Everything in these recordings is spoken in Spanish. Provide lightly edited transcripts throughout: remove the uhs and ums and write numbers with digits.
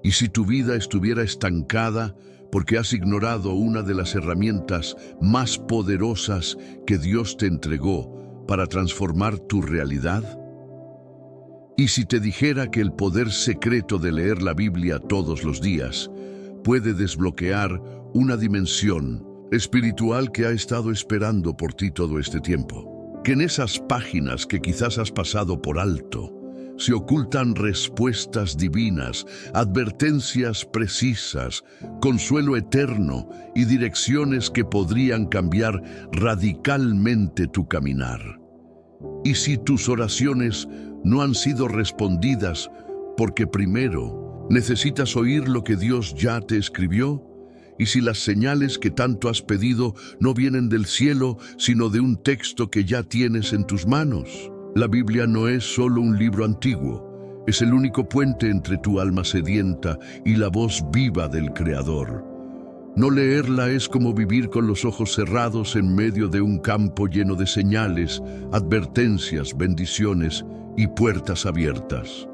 ¿Y si tu vida estuviera estancada porque has ignorado una de las herramientas más poderosas que Dios te entregó para transformar tu realidad? ¿Y si te dijera que el poder secreto de leer la Biblia todos los días puede desbloquear una dimensión espiritual que ha estado esperando por ti todo este tiempo? Que en esas páginas que quizás has pasado por alto se ocultan respuestas divinas, advertencias precisas, consuelo eterno y direcciones que podrían cambiar radicalmente tu caminar. Y si tus oraciones no han sido respondidas porque primero necesitas oír lo que Dios ya te escribió, y si las señales que tanto has pedido no vienen del cielo, sino de un texto que ya tienes en tus manos. La Biblia no es solo un libro antiguo, es el único puente entre tu alma sedienta y la voz viva del Creador. No leerla es como vivir con los ojos cerrados en medio de un campo lleno de señales, advertencias, bendiciones y puertas abiertas.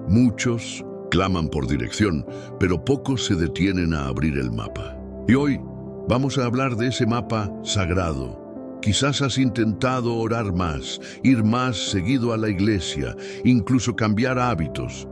Muchos claman por dirección, pero pocos se detienen a abrir el mapa. Y hoy vamos a hablar de ese mapa sagrado. Quizás has intentado orar más, ir más seguido a la iglesia, incluso cambiar hábitos,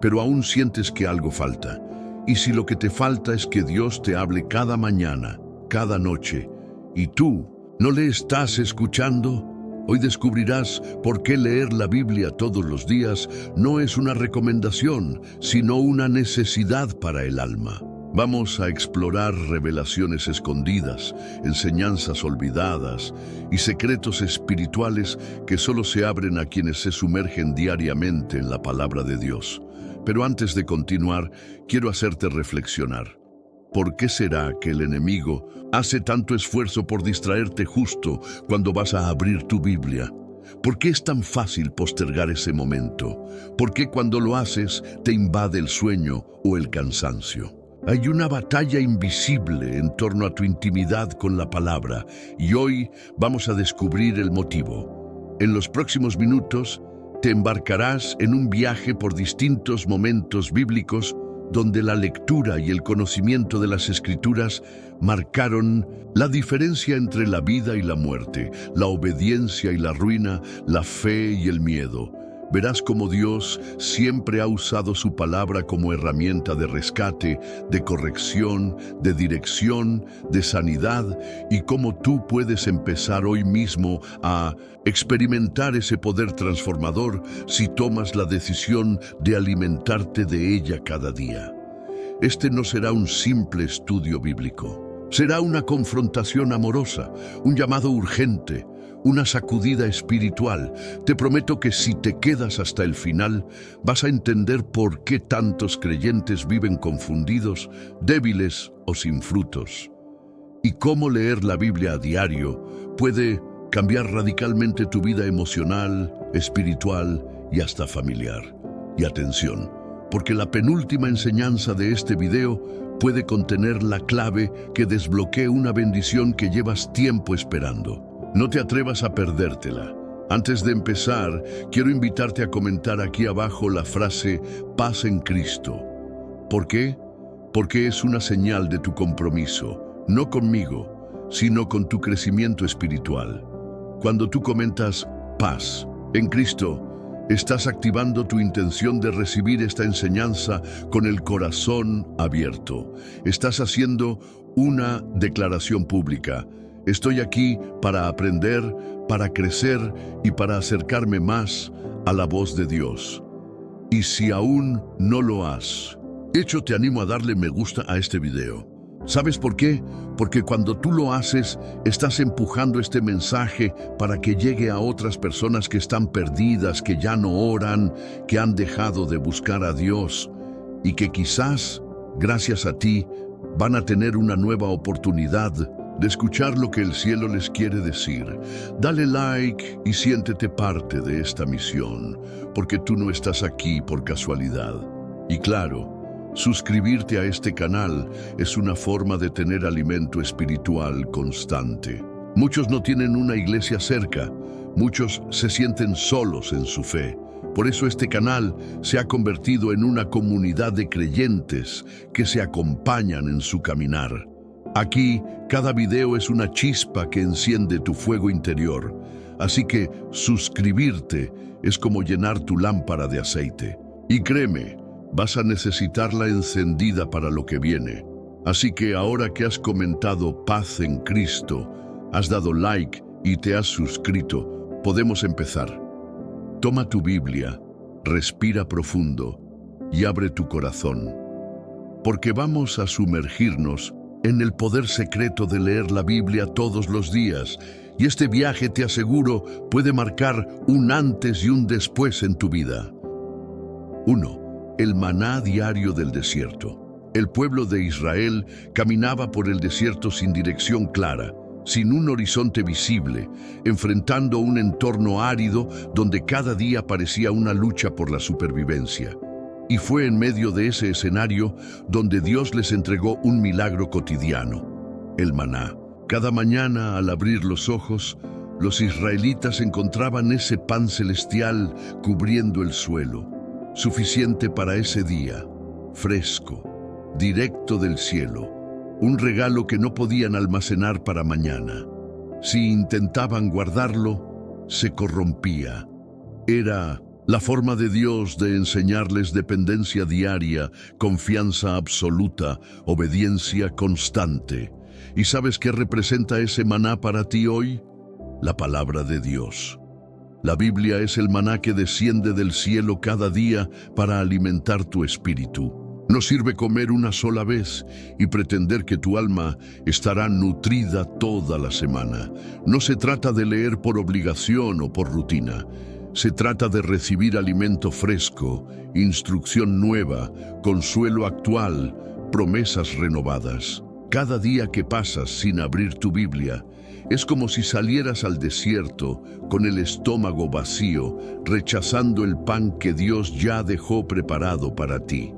pero aún sientes que algo falta. Y si lo que te falta es que Dios te hable cada mañana, cada noche, y tú no le estás escuchando, hoy descubrirás por qué leer la Biblia todos los días no es una recomendación, sino una necesidad para el alma. Vamos a explorar revelaciones escondidas, enseñanzas olvidadas y secretos espirituales que solo se abren a quienes se sumergen diariamente en la palabra de Dios. Pero antes de continuar, quiero hacerte reflexionar. ¿Por qué será que el enemigo hace tanto esfuerzo por distraerte justo cuando vas a abrir tu Biblia? ¿Por qué es tan fácil postergar ese momento? ¿Por qué cuando lo haces te invade el sueño o el cansancio? Hay una batalla invisible en torno a tu intimidad con la palabra, y hoy vamos a descubrir el motivo. En los próximos minutos te embarcarás en un viaje por distintos momentos bíblicos donde la lectura y el conocimiento de las Escrituras marcaron la diferencia entre la vida y la muerte, la obediencia y la ruina, la fe y el miedo. Verás cómo Dios siempre ha usado su palabra como herramienta de rescate, de corrección, de dirección, de sanidad, y cómo tú puedes empezar hoy mismo a experimentar ese poder transformador si tomas la decisión de alimentarte de ella cada día. Este no será un simple estudio bíblico. Será una confrontación amorosa, un llamado urgente, una sacudida espiritual. Te prometo que si te quedas hasta el final, vas a entender por qué tantos creyentes viven confundidos, débiles o sin frutos. Y cómo leer la Biblia a diario puede cambiar radicalmente tu vida emocional, espiritual y hasta familiar. Y atención, porque la penúltima enseñanza de este video puede contener la clave que desbloquee una bendición que llevas tiempo esperando. No te atrevas a perdértela. Antes de empezar, quiero invitarte a comentar aquí abajo la frase "paz en Cristo". ¿Por qué? Porque es una señal de tu compromiso, no conmigo, sino con tu crecimiento espiritual. Cuando tú comentas "paz en Cristo", estás activando tu intención de recibir esta enseñanza con el corazón abierto. Estás haciendo una declaración pública. Estoy aquí para aprender, para crecer y para acercarme más a la voz de Dios. Y si aún no lo has hecho, te animo a darle me gusta a este video. ¿Sabes por qué? Porque cuando tú lo haces, estás empujando este mensaje para que llegue a otras personas que están perdidas, que ya no oran, que han dejado de buscar a Dios y que quizás, gracias a ti, van a tener una nueva oportunidad de escuchar lo que el cielo les quiere decir. Dale like y siéntete parte de esta misión, porque tú no estás aquí por casualidad. Y claro, suscribirte a este canal es una forma de tener alimento espiritual constante. Muchos no tienen una iglesia cerca, muchos se sienten solos en su fe, Por eso este canal se ha convertido en una comunidad de creyentes que se acompañan en su caminar. Aquí, cada video es una chispa que enciende tu fuego interior. Así que suscribirte es como llenar tu lámpara de aceite. Y créeme, vas a necesitarla encendida para lo que viene. Así que ahora que has comentado paz en Cristo, has dado like y te has suscrito, podemos empezar. Toma tu Biblia, respira profundo y abre tu corazón, porque vamos a sumergirnos en el poder secreto de leer la Biblia todos los días, y este viaje, te aseguro, puede marcar un antes y un después en tu vida. 1. El maná diario del desierto. El pueblo de Israel caminaba por el desierto sin dirección clara, sin un horizonte visible, enfrentando un entorno árido donde cada día parecía una lucha por la supervivencia. Y fue en medio de ese escenario donde Dios les entregó un milagro cotidiano, el maná. Cada mañana, al abrir los ojos, los israelitas encontraban ese pan celestial cubriendo el suelo, suficiente para ese día, fresco, directo del cielo. Un regalo que no podían almacenar para mañana. Si intentaban guardarlo, se corrompía. Era la forma de Dios de enseñarles dependencia diaria, confianza absoluta, obediencia constante. ¿Y sabes qué representa ese maná para ti hoy? La palabra de Dios. La Biblia es el maná que desciende del cielo cada día para alimentar tu espíritu. No sirve comer una sola vez y pretender que tu alma estará nutrida toda la semana. No se trata de leer por obligación o por rutina. Se trata de recibir alimento fresco, instrucción nueva, consuelo actual, promesas renovadas. Cada día que pasas sin abrir tu Biblia es como si salieras al desierto con el estómago vacío, rechazando el pan que Dios ya dejó preparado para ti.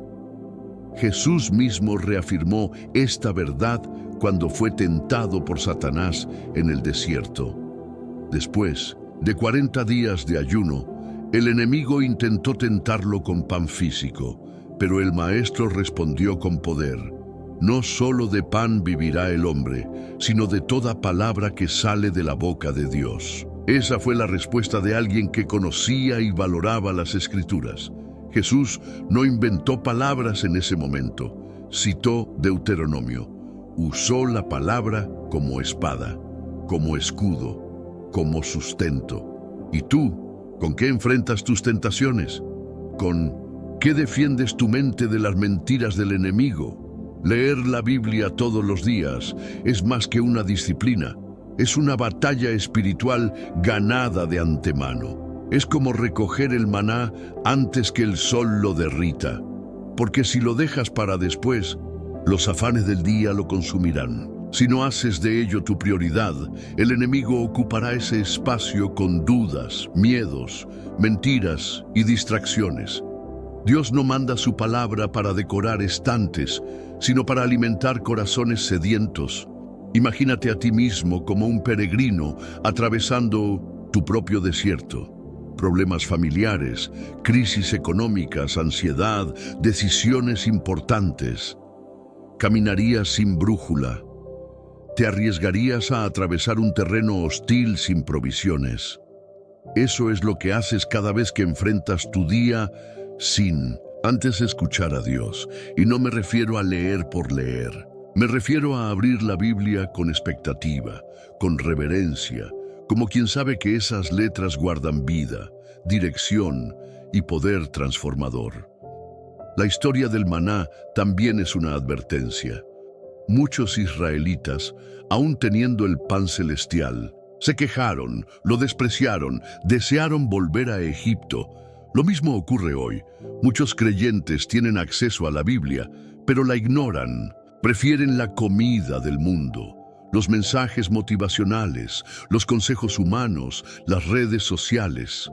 Jesús mismo reafirmó esta verdad cuando fue tentado por Satanás en el desierto. Después de 40 días de ayuno, el enemigo intentó tentarlo con pan físico, pero el Maestro respondió con poder: no solo de pan vivirá el hombre, sino de toda palabra que sale de la boca de Dios. Esa fue la respuesta de alguien que conocía y valoraba las Escrituras. Jesús no inventó palabras en ese momento, citó Deuteronomio, usó la palabra como espada, como escudo, como sustento. ¿Y tú, con qué enfrentas tus tentaciones? ¿Con qué defiendes tu mente de las mentiras del enemigo? Leer la Biblia todos los días es más que una disciplina, es una batalla espiritual ganada de antemano. Es como recoger el maná antes que el sol lo derrita, porque si lo dejas para después, los afanes del día lo consumirán. Si no haces de ello tu prioridad, el enemigo ocupará ese espacio con dudas, miedos, mentiras y distracciones. Dios no manda su palabra para decorar estantes, sino para alimentar corazones sedientos. Imagínate a ti mismo como un peregrino atravesando tu propio desierto. Problemas familiares, crisis económicas, ansiedad, decisiones importantes. Caminarías sin brújula. Te arriesgarías a atravesar un terreno hostil sin provisiones. Eso es lo que haces cada vez que enfrentas tu día sin antes escuchar a Dios. Y no me refiero a leer por leer. Me refiero a abrir la Biblia con expectativa, con reverencia, como quien sabe que esas letras guardan vida, dirección y poder transformador. La historia del maná también es una advertencia. Muchos israelitas, aún teniendo el pan celestial, se quejaron, lo despreciaron, desearon volver a Egipto. Lo mismo ocurre hoy. Muchos creyentes tienen acceso a la Biblia, pero la ignoran. Prefieren la comida del mundo, los mensajes motivacionales, los consejos humanos, las redes sociales.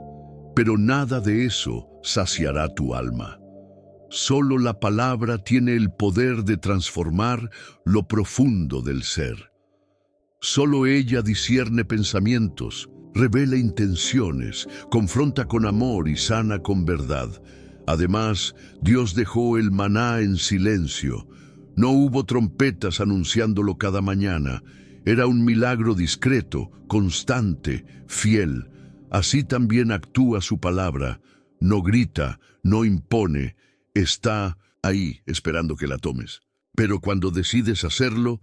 Pero nada de eso saciará tu alma. Solo la palabra tiene el poder de transformar lo profundo del ser. Solo ella discierne pensamientos, revela intenciones, confronta con amor y sana con verdad. Además, Dios dejó el maná en silencio. No hubo trompetas anunciándolo cada mañana. Era un milagro discreto, constante, fiel. Así también actúa su palabra. No grita, no impone, está ahí esperando que la tomes. Pero cuando decides hacerlo,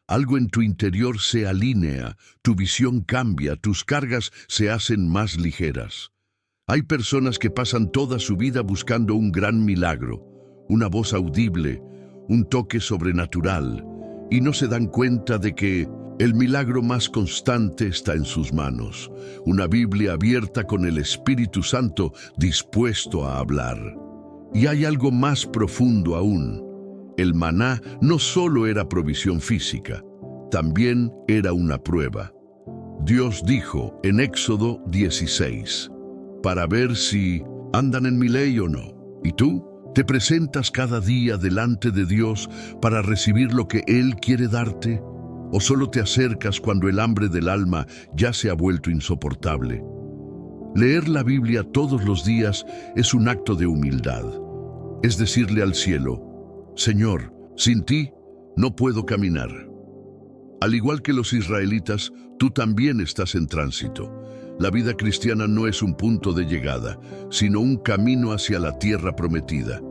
algo en tu interior se alinea, tu visión cambia, tus cargas se hacen más ligeras. Hay personas que pasan toda su vida buscando un gran milagro, una voz audible, un toque sobrenatural, y no se dan cuenta de que el milagro más constante está en sus manos, una Biblia abierta con el Espíritu Santo dispuesto a hablar. Y hay algo más profundo aún. El maná no solo era provisión física, también era una prueba. Dios dijo en Éxodo 16, para ver si andan en mi ley o no. ¿Y tú? ¿Te presentas cada día delante de Dios para recibir lo que Él quiere darte? ¿O solo te acercas cuando el hambre del alma ya se ha vuelto insoportable? Leer la Biblia todos los días es un acto de humildad. Es decirle al cielo, Señor, sin ti no puedo caminar. Al igual que los israelitas, tú también estás en tránsito. La vida cristiana no es un punto de llegada, sino un camino hacia la tierra prometida.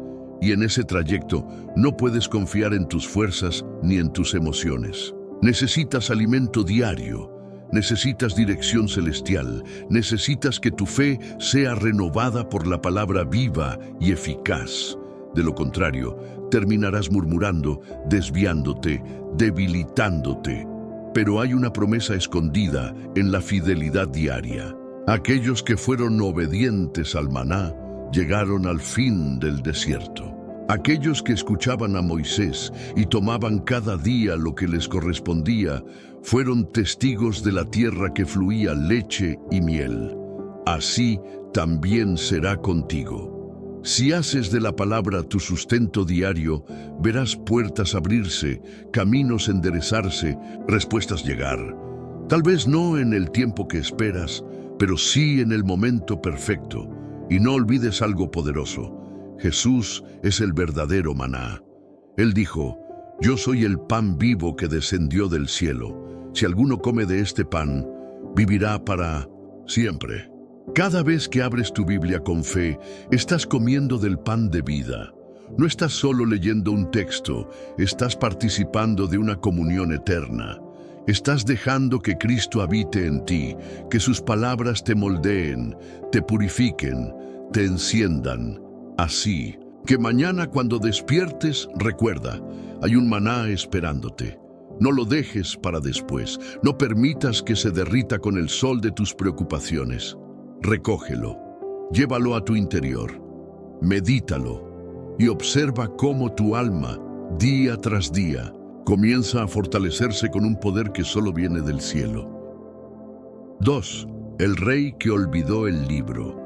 Y en ese trayecto no puedes confiar en tus fuerzas ni en tus emociones. Necesitas alimento diario, necesitas dirección celestial, necesitas que tu fe sea renovada por la palabra viva y eficaz. De lo contrario, terminarás murmurando, desviándote, debilitándote. Pero hay una promesa escondida en la fidelidad diaria. Aquellos que fueron obedientes al maná llegaron al fin del desierto. Aquellos que escuchaban a Moisés y tomaban cada día lo que les correspondía, fueron testigos de la tierra que fluía leche y miel. Así también será contigo. Si haces de la palabra tu sustento diario, verás puertas abrirse, caminos enderezarse, respuestas llegar. Tal vez no en el tiempo que esperas, pero sí en el momento perfecto. Y no olvides algo poderoso. Jesús es el verdadero maná. Él dijo, yo soy el pan vivo que descendió del cielo. Si alguno come de este pan, vivirá para siempre. Cada vez que abres tu Biblia con fe, estás comiendo del pan de vida. No estás solo leyendo un texto, estás participando de una comunión eterna. Estás dejando que Cristo habite en ti, que sus palabras te moldeen, te purifiquen, te enciendan. Así que mañana cuando despiertes, recuerda, hay un maná esperándote. No lo dejes para después, no permitas que se derrita con el sol de tus preocupaciones. Recógelo, llévalo a tu interior, medítalo y observa cómo tu alma, día tras día, comienza a fortalecerse con un poder que solo viene del cielo. 2. El rey que olvidó el libro.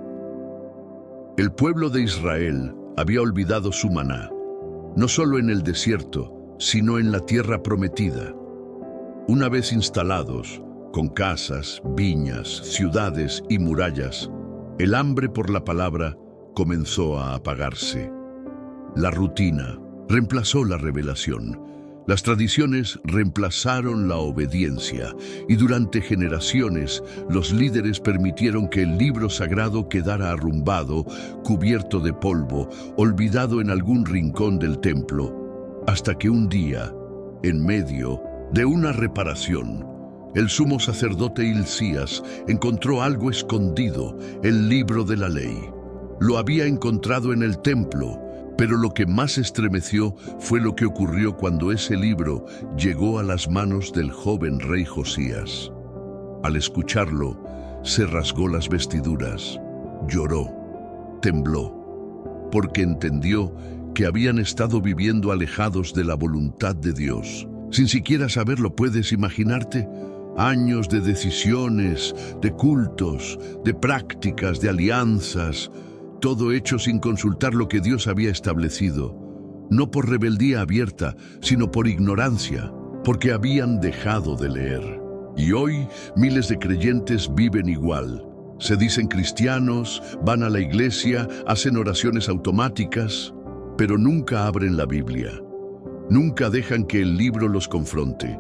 El pueblo de Israel había olvidado su maná, no solo en el desierto, sino en la tierra prometida. Una vez instalados, con casas, viñas, ciudades y murallas, el hambre por la palabra comenzó a apagarse. La rutina reemplazó la revelación. Las tradiciones reemplazaron la obediencia y durante generaciones los líderes permitieron que el libro sagrado quedara arrumbado, cubierto de polvo, olvidado en algún rincón del templo, hasta que un día, en medio de una reparación, el sumo sacerdote Hilcías encontró algo escondido, el libro de la ley. Lo había encontrado en el templo, pero lo que más estremeció fue lo que ocurrió cuando ese libro llegó a las manos del joven rey Josías. Al escucharlo, se rasgó las vestiduras, lloró, tembló, porque entendió que habían estado viviendo alejados de la voluntad de Dios. Sin siquiera saberlo, ¿puedes imaginarte? Años de decisiones, de cultos, de prácticas, de alianzas, todo hecho sin consultar lo que Dios había establecido, no por rebeldía abierta, sino por ignorancia, porque habían dejado de leer. Y hoy miles de creyentes viven igual. Se dicen cristianos, van a la iglesia, hacen oraciones automáticas, pero nunca abren la Biblia. Nunca dejan que el libro los confronte.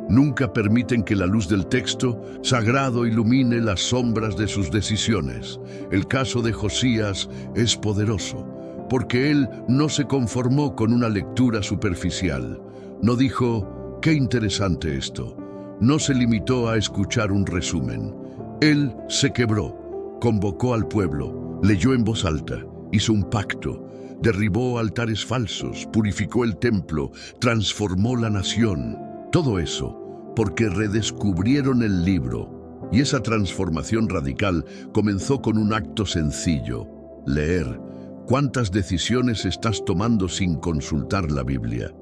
Nunca permiten que la luz del texto sagrado ilumine las sombras de sus decisiones. El caso de Josías es poderoso, porque él no se conformó con una lectura superficial. No dijo, qué interesante esto. No se limitó a escuchar un resumen. Él se quebró, convocó al pueblo, leyó en voz alta, hizo un pacto, derribó altares falsos, purificó el templo, transformó la nación. Todo eso porque redescubrieron el libro. Y esa transformación radical comenzó con un acto sencillo: leer. ¿Cuántas decisiones estás tomando sin consultar la Biblia?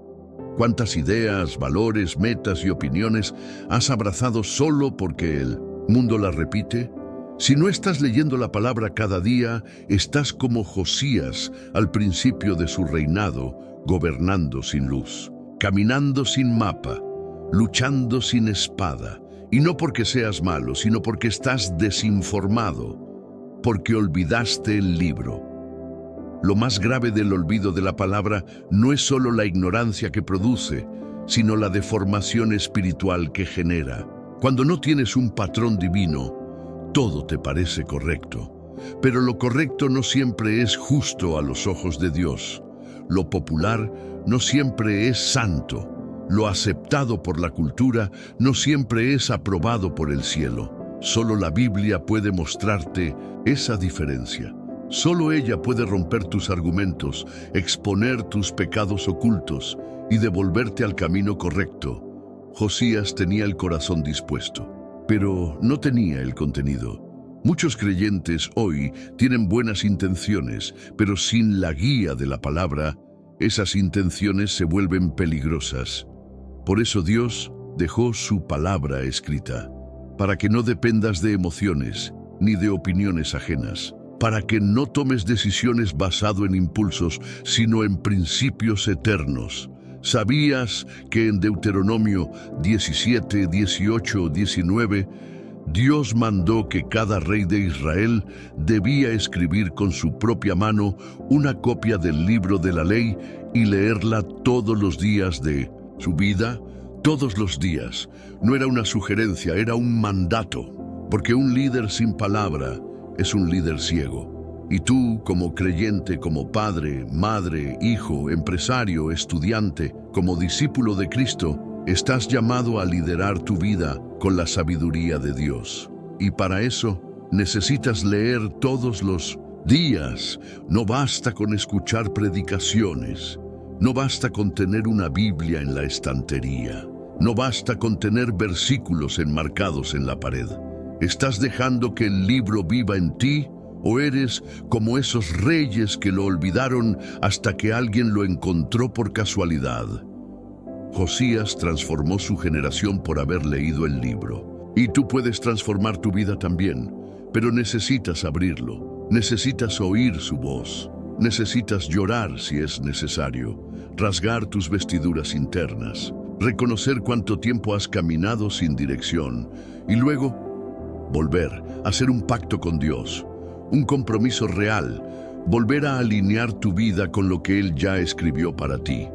¿Cuántas ideas, valores, metas y opiniones has abrazado solo porque el mundo las repite? Si no estás leyendo la palabra cada día, estás como Josías al principio de su reinado, gobernando sin luz, caminando sin mapa, luchando sin espada. Y no porque seas malo, sino porque estás desinformado, porque olvidaste el libro. Lo más grave del olvido de la palabra no es solo la ignorancia que produce, sino la deformación espiritual que genera. Cuando no tienes un patrón divino, todo te parece correcto. Pero lo correcto no siempre es justo a los ojos de Dios. Lo popular no siempre es santo. Lo aceptado por la cultura no siempre es aprobado por el cielo. Solo la Biblia puede mostrarte esa diferencia. Solo ella puede romper tus argumentos, exponer tus pecados ocultos y devolverte al camino correcto. Josías tenía el corazón dispuesto, pero no tenía el contenido. Muchos creyentes hoy tienen buenas intenciones, pero sin la guía de la palabra, esas intenciones se vuelven peligrosas. Por eso Dios dejó su palabra escrita, para que no dependas de emociones ni de opiniones ajenas, para que no tomes decisiones basado en impulsos, sino en principios eternos. ¿Sabías que en Deuteronomio 17, 18, 19, Dios mandó que cada rey de Israel debía escribir con su propia mano una copia del libro de la ley y leerla todos los días de su vida? Todos los días. No era una sugerencia, era un mandato, porque un líder sin palabra es un líder ciego. Y tú, como creyente, como padre, madre, hijo, empresario, estudiante, como discípulo de Cristo, estás llamado a liderar tu vida con la sabiduría de Dios. Y para eso necesitas leer todos los días. No basta con escuchar predicaciones. No basta con tener una Biblia en la estantería. No basta con tener versículos enmarcados en la pared. ¿Estás dejando que el libro viva en ti? ¿O eres como esos reyes que lo olvidaron hasta que alguien lo encontró por casualidad? Josías transformó su generación por haber leído el libro. Y tú puedes transformar tu vida también, pero necesitas abrirlo. Necesitas oír su voz. Necesitas llorar si es necesario, rasgar tus vestiduras internas, reconocer cuánto tiempo has caminado sin dirección y luego volver a hacer un pacto con Dios, un compromiso real, volver a alinear tu vida con lo que Él ya escribió para ti.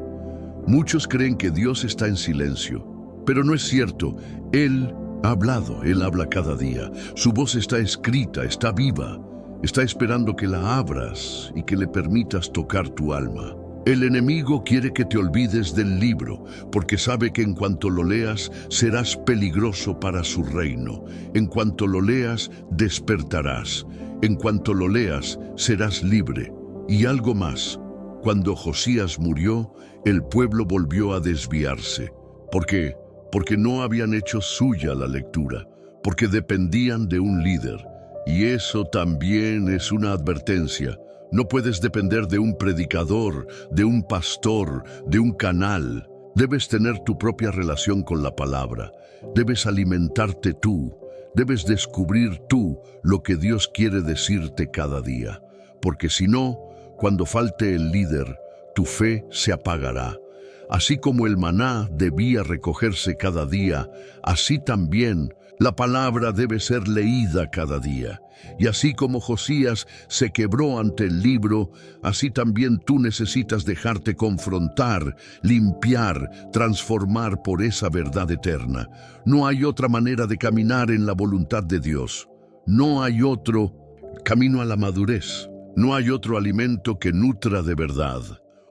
Muchos creen que Dios está en silencio, pero no es cierto. Él ha hablado, Él habla cada día. Su voz está escrita, está viva. Está esperando que la abras y que le permitas tocar tu alma. El enemigo quiere que te olvides del libro, porque sabe que en cuanto lo leas, serás peligroso para su reino. En cuanto lo leas, despertarás. En cuanto lo leas, serás libre. Y algo más, cuando Josías murió, el pueblo volvió a desviarse. ¿Por qué? Porque no habían hecho suya la lectura, porque dependían de un líder. Y eso también es una advertencia. No puedes depender de un predicador, de un pastor, de un canal. Debes tener tu propia relación con la palabra. Debes alimentarte tú. Debes descubrir tú lo que Dios quiere decirte cada día. Porque si no, cuando falte el líder, tu fe se apagará. Así como el maná debía recogerse cada día, así también la palabra debe ser leída cada día. Y así como Josías se quebró ante el libro, así también tú necesitas dejarte confrontar, limpiar, transformar por esa verdad eterna. No hay otra manera de caminar en la voluntad de Dios. No hay otro camino a la madurez. No hay otro alimento que nutra de verdad.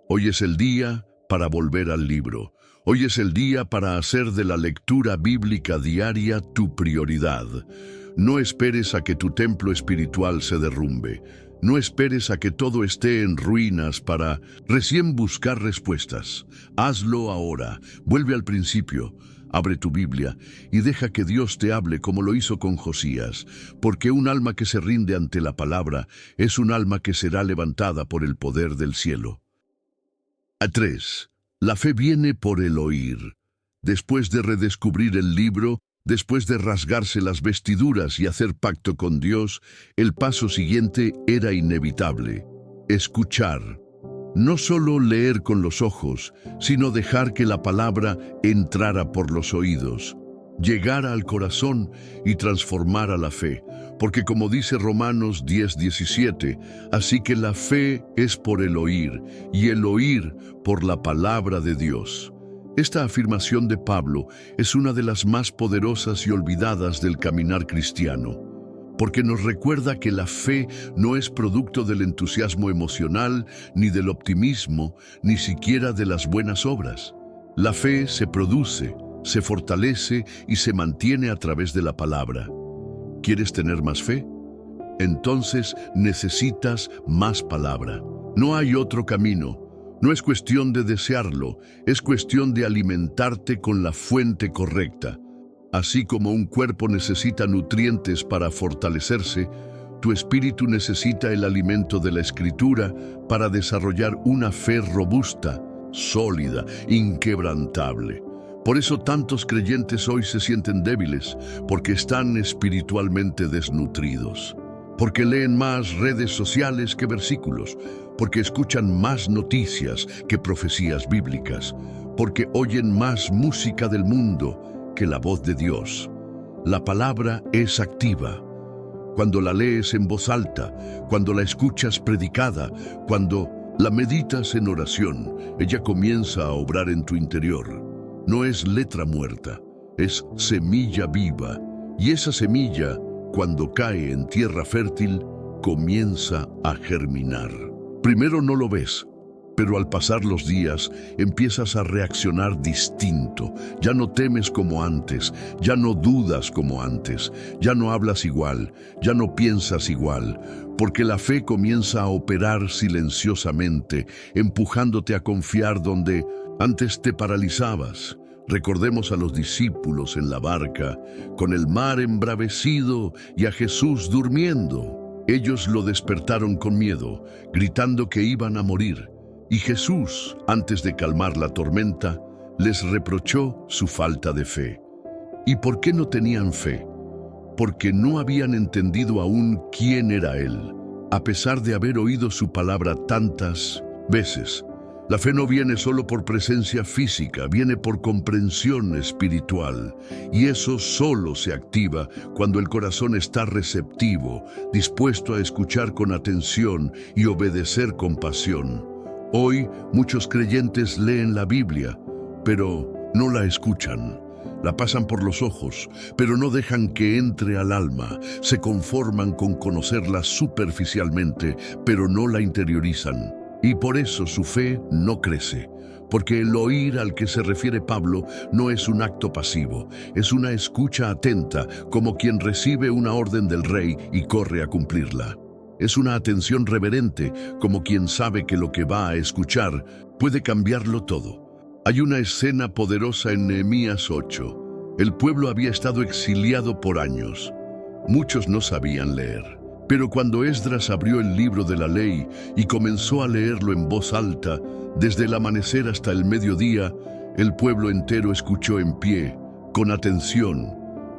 Hoy es el día para volver al libro. Hoy es el día para hacer de la lectura bíblica diaria tu prioridad. No esperes a que tu templo espiritual se derrumbe. No esperes a que todo esté en ruinas para recién buscar respuestas. Hazlo ahora. Vuelve al principio. Abre tu Biblia y deja que Dios te hable como lo hizo con Josías, porque un alma que se rinde ante la palabra es un alma que será levantada por el poder del cielo. 3. La fe viene por el oír. Después de redescubrir el libro, después de rasgarse las vestiduras y hacer pacto con Dios, el paso siguiente era inevitable: escuchar. No solo leer con los ojos, sino dejar que la palabra entrara por los oídos, llegara al corazón y transformara la fe. Porque como dice Romanos 10:17, así que la fe es por el oír, y el oír por la palabra de Dios. Esta afirmación de Pablo es una de las más poderosas y olvidadas del caminar cristiano, porque nos recuerda que la fe no es producto del entusiasmo emocional, ni del optimismo, ni siquiera de las buenas obras. La fe se produce, se fortalece y se mantiene a través de la palabra. ¿Quieres tener más fe? Entonces necesitas más palabra. No hay otro camino. No es cuestión de desearlo, es cuestión de alimentarte con la fuente correcta. Así como un cuerpo necesita nutrientes para fortalecerse, tu espíritu necesita el alimento de la Escritura para desarrollar una fe robusta, sólida, inquebrantable. Por eso tantos creyentes hoy se sienten débiles, porque están espiritualmente desnutridos. Porque leen más redes sociales que versículos, porque escuchan más noticias que profecías bíblicas, porque oyen más música del mundo que la voz de Dios. La palabra es activa. Cuando la lees en voz alta, cuando la escuchas predicada, cuando la meditas en oración, ella comienza a obrar en tu interior. No es letra muerta, es semilla viva, y esa semilla, cuando cae en tierra fértil, comienza a germinar. Primero no lo ves, pero al pasar los días empiezas a reaccionar distinto. Ya no temes como antes, ya no dudas como antes, ya no hablas igual, ya no piensas igual, porque la fe comienza a operar silenciosamente, empujándote a confiar donde antes te paralizabas. Recordemos a los discípulos en la barca, con el mar embravecido y a Jesús durmiendo. Ellos lo despertaron con miedo, gritando que iban a morir. Y Jesús, antes de calmar la tormenta, les reprochó su falta de fe. ¿Y por qué no tenían fe? Porque no habían entendido aún quién era Él, a pesar de haber oído su palabra tantas veces. La fe no viene solo por presencia física, viene por comprensión espiritual. Y eso solo se activa cuando el corazón está receptivo, dispuesto a escuchar con atención y obedecer con pasión. Hoy muchos creyentes leen la Biblia, pero no la escuchan. La pasan por los ojos, pero no dejan que entre al alma. Se conforman con conocerla superficialmente, pero no la interiorizan. Y por eso su fe no crece, porque el oír al que se refiere Pablo no es un acto pasivo, es una escucha atenta, como quien recibe una orden del rey y corre a cumplirla. Es una atención reverente, como quien sabe que lo que va a escuchar puede cambiarlo todo. Hay una escena poderosa en Nehemías 8. El pueblo había estado exiliado por años. Muchos no sabían leer. Pero cuando Esdras abrió el libro de la ley y comenzó a leerlo en voz alta, desde el amanecer hasta el mediodía, el pueblo entero escuchó en pie, con atención,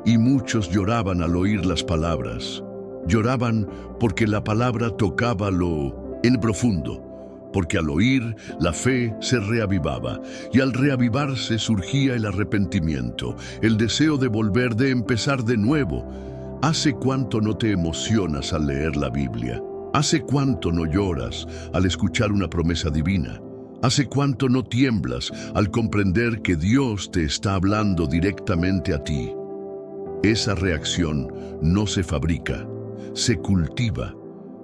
y muchos lloraban al oír las palabras. Lloraban porque la palabra tocaba lo en profundo, porque al oír la fe se reavivaba, y al reavivarse surgía el arrepentimiento, el deseo de volver, de empezar de nuevo. ¿Hace cuánto no te emocionas al leer la Biblia? ¿Hace cuánto no lloras al escuchar una promesa divina? ¿Hace cuánto no tiemblas al comprender que Dios te está hablando directamente a ti? Esa reacción no se fabrica, se cultiva,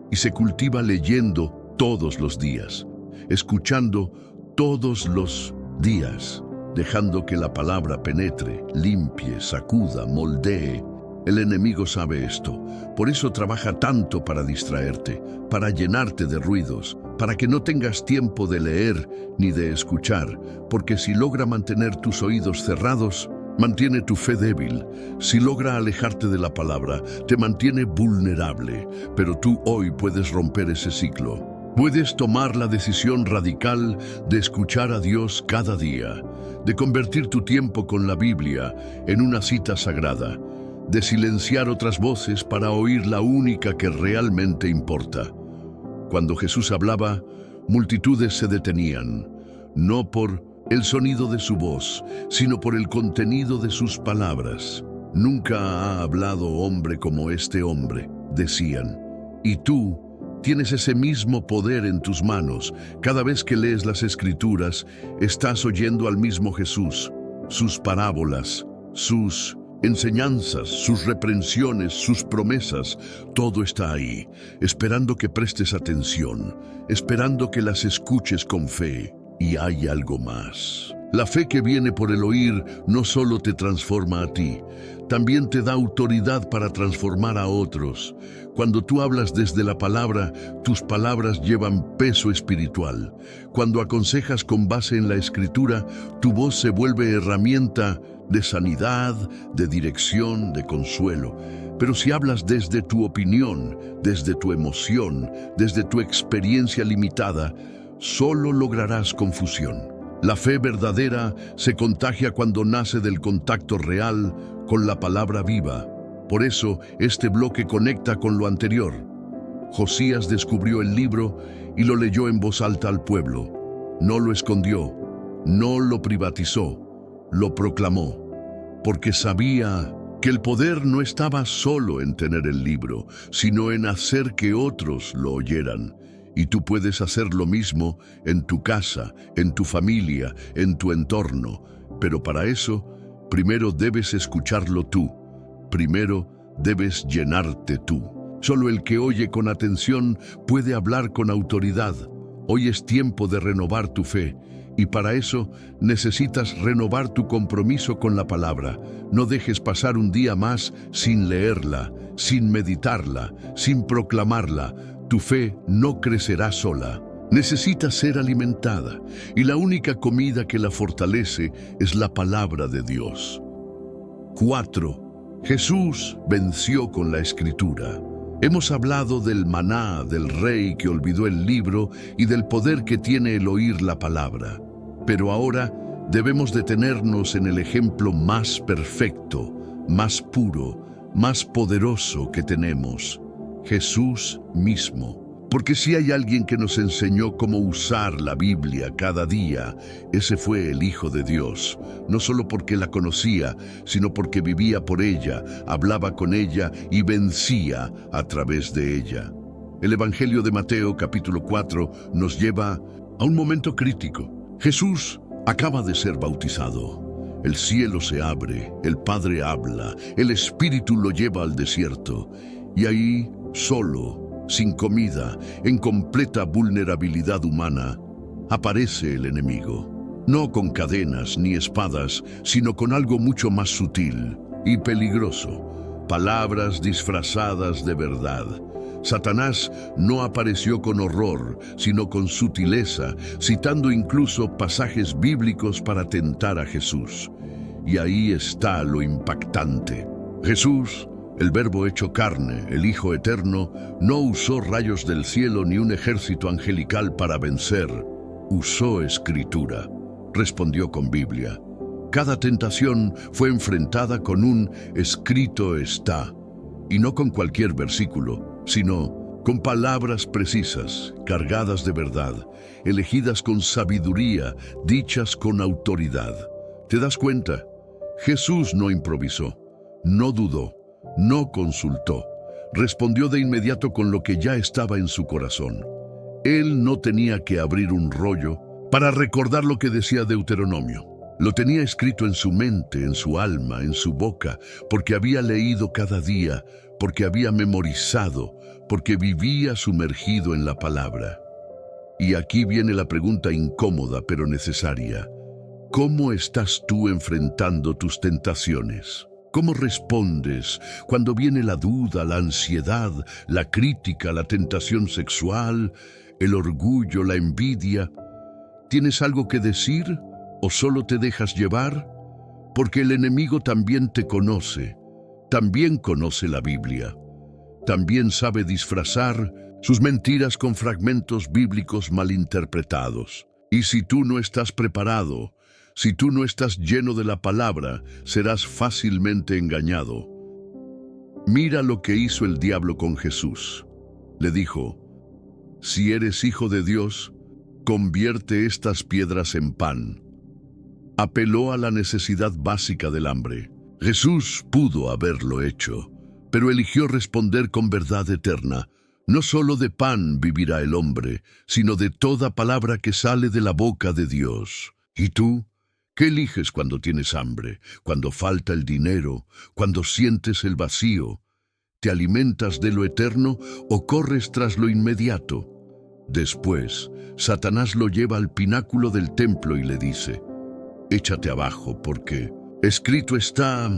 y se cultiva leyendo todos los días, escuchando todos los días, dejando que la palabra penetre, limpie, sacuda, moldee. El enemigo sabe esto, por eso trabaja tanto para distraerte, para llenarte de ruidos, para que no tengas tiempo de leer ni de escuchar, porque si logra mantener tus oídos cerrados, mantiene tu fe débil. Si logra alejarte de la palabra, te mantiene vulnerable, pero tú hoy puedes romper ese ciclo. Puedes tomar la decisión radical de escuchar a Dios cada día, de convertir tu tiempo con la Biblia en una cita sagrada, de silenciar otras voces para oír la única que realmente importa. Cuando Jesús hablaba, multitudes se detenían, no por el sonido de su voz, sino por el contenido de sus palabras. Nunca ha hablado hombre como este hombre, decían. Y tú tienes ese mismo poder en tus manos. Cada vez que lees las Escrituras, estás oyendo al mismo Jesús, sus parábolas, sus enseñanzas, sus reprensiones, sus promesas. Todo está ahí, esperando que prestes atención, esperando que las escuches con fe. Y hay algo más. La fe que viene por el oír no solo te transforma a ti, también te da autoridad para transformar a otros. Cuando tú hablas desde la palabra, tus palabras llevan peso espiritual. Cuando aconsejas con base en la Escritura, tu voz se vuelve herramienta de sanidad, de dirección, de consuelo. Pero si hablas desde tu opinión, desde tu emoción, desde tu experiencia limitada, solo lograrás confusión. La fe verdadera se contagia cuando nace del contacto real con la palabra viva. Por eso, este bloque conecta con lo anterior. Josías descubrió el libro y lo leyó en voz alta al pueblo. No lo escondió, no lo privatizó, lo proclamó, porque sabía que el poder no estaba solo en tener el libro, sino en hacer que otros lo oyeran. Y tú puedes hacer lo mismo en tu casa, en tu familia, en tu entorno. Pero para eso, primero debes escucharlo tú. Primero debes llenarte tú. Solo el que oye con atención puede hablar con autoridad. Hoy es tiempo de renovar tu fe. Y para eso necesitas renovar tu compromiso con la palabra. No dejes pasar un día más sin leerla, sin meditarla, sin proclamarla. Tu fe no crecerá sola. Necesita ser alimentada, y la única comida que la fortalece es la palabra de Dios. 4. Jesús venció con la Escritura. Hemos hablado del maná, del rey que olvidó el libro y del poder que tiene el oír la palabra. Pero ahora debemos detenernos en el ejemplo más perfecto, más puro, más poderoso que tenemos: Jesús mismo. Porque si hay alguien que nos enseñó cómo usar la Biblia cada día, ese fue el Hijo de Dios. No solo porque la conocía, sino porque vivía por ella, hablaba con ella y vencía a través de ella. El Evangelio de Mateo, capítulo 4, nos lleva a un momento crítico. Jesús acaba de ser bautizado. El cielo se abre, el Padre habla, el Espíritu lo lleva al desierto. Y ahí, solo, sin comida, en completa vulnerabilidad humana, aparece el enemigo. No con cadenas ni espadas, sino con algo mucho más sutil y peligroso: palabras disfrazadas de verdad. Satanás no apareció con horror, sino con sutileza, citando incluso pasajes bíblicos para tentar a Jesús. Y ahí está lo impactante. Jesús, el Verbo hecho carne, el Hijo eterno, no usó rayos del cielo ni un ejército angelical para vencer. Usó Escritura. Respondió con Biblia. Cada tentación fue enfrentada con un escrito está. Y no con cualquier versículo, sino con palabras precisas, cargadas de verdad, elegidas con sabiduría, dichas con autoridad. ¿Te das cuenta? Jesús no improvisó, no dudó, no consultó. Respondió de inmediato con lo que ya estaba en su corazón. Él no tenía que abrir un rollo para recordar lo que decía Deuteronomio. Lo tenía escrito en su mente, en su alma, en su boca, porque había leído cada día, porque había memorizado, porque vivía sumergido en la palabra. Y aquí viene la pregunta incómoda pero necesaria. ¿Cómo estás tú enfrentando tus tentaciones? ¿Cómo respondes cuando viene la duda, la ansiedad, la crítica, la tentación sexual, el orgullo, la envidia? ¿Tienes algo que decir o solo te dejas llevar? Porque el enemigo también te conoce, también conoce la Biblia, también sabe disfrazar sus mentiras con fragmentos bíblicos malinterpretados. Y si tú no estás preparado, si tú no estás lleno de la palabra, serás fácilmente engañado. Mira lo que hizo el diablo con Jesús. Le dijo, si eres hijo de Dios, convierte estas piedras en pan. Apeló a la necesidad básica del hambre. Jesús pudo haberlo hecho, pero eligió responder con verdad eterna. No solo de pan vivirá el hombre, sino de toda palabra que sale de la boca de Dios. ¿Y tú? ¿Qué eliges cuando tienes hambre, cuando falta el dinero, cuando sientes el vacío? ¿Te alimentas de lo eterno o corres tras lo inmediato? Después, Satanás lo lleva al pináculo del templo y le dice, échate abajo porque escrito está,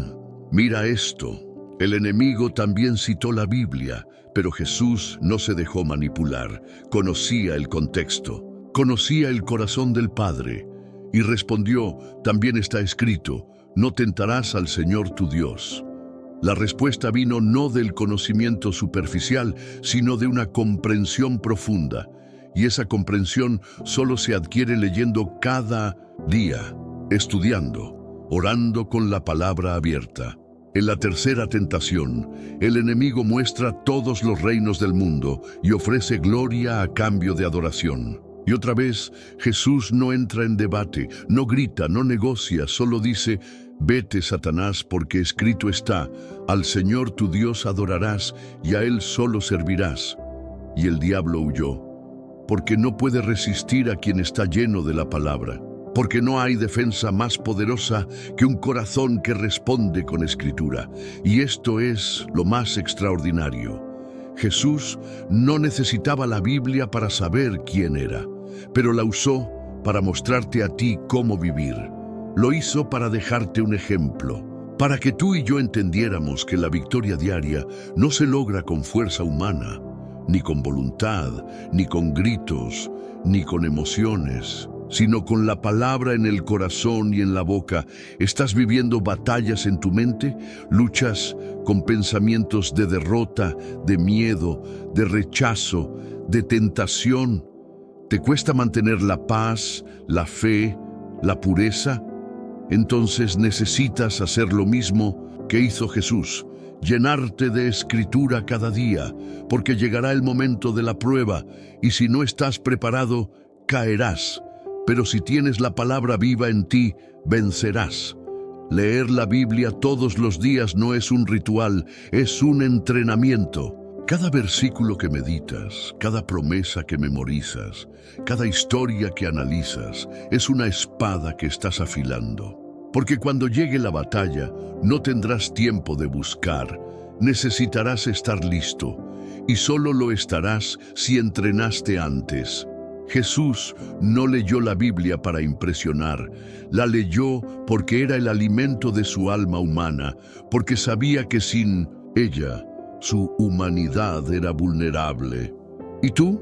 mira esto. El enemigo también citó la Biblia, pero Jesús no se dejó manipular, conocía el contexto, conocía el corazón del Padre. Y respondió, también está escrito, no tentarás al Señor tu Dios. La respuesta vino no del conocimiento superficial, sino de una comprensión profunda. Y esa comprensión solo se adquiere leyendo cada día, estudiando, orando con la palabra abierta. En la tercera tentación, el enemigo muestra todos los reinos del mundo y ofrece gloria a cambio de adoración. Y otra vez, Jesús no entra en debate, no grita, no negocia, solo dice, vete, Satanás, porque escrito está, al Señor tu Dios adorarás y a Él solo servirás. Y el diablo huyó, porque no puede resistir a quien está lleno de la palabra, porque no hay defensa más poderosa que un corazón que responde con escritura. Y esto es lo más extraordinario. Jesús no necesitaba la Biblia para saber quién era, pero la usó para mostrarte a ti cómo vivir. Lo hizo para dejarte un ejemplo, para que tú y yo entendiéramos que la victoria diaria no se logra con fuerza humana, ni con voluntad, ni con gritos, ni con emociones, sino con la palabra en el corazón y en la boca. ¿Estás viviendo batallas en tu mente? ¿Luchas con pensamientos de derrota, de miedo, de rechazo, de tentación? ¿Te cuesta mantener la paz, la fe, la pureza? Entonces necesitas hacer lo mismo que hizo Jesús, llenarte de escritura cada día, porque llegará el momento de la prueba, y si no estás preparado, caerás. Pero si tienes la palabra viva en ti, vencerás. Leer la Biblia todos los días no es un ritual, es un entrenamiento. Cada versículo que meditas, cada promesa que memorizas, cada historia que analizas, es una espada que estás afilando. Porque cuando llegue la batalla, no tendrás tiempo de buscar, necesitarás estar listo, y solo lo estarás si entrenaste antes. Jesús no leyó la Biblia para impresionar, la leyó porque era el alimento de su alma humana, porque sabía que sin ella, su humanidad era vulnerable. ¿Y tú?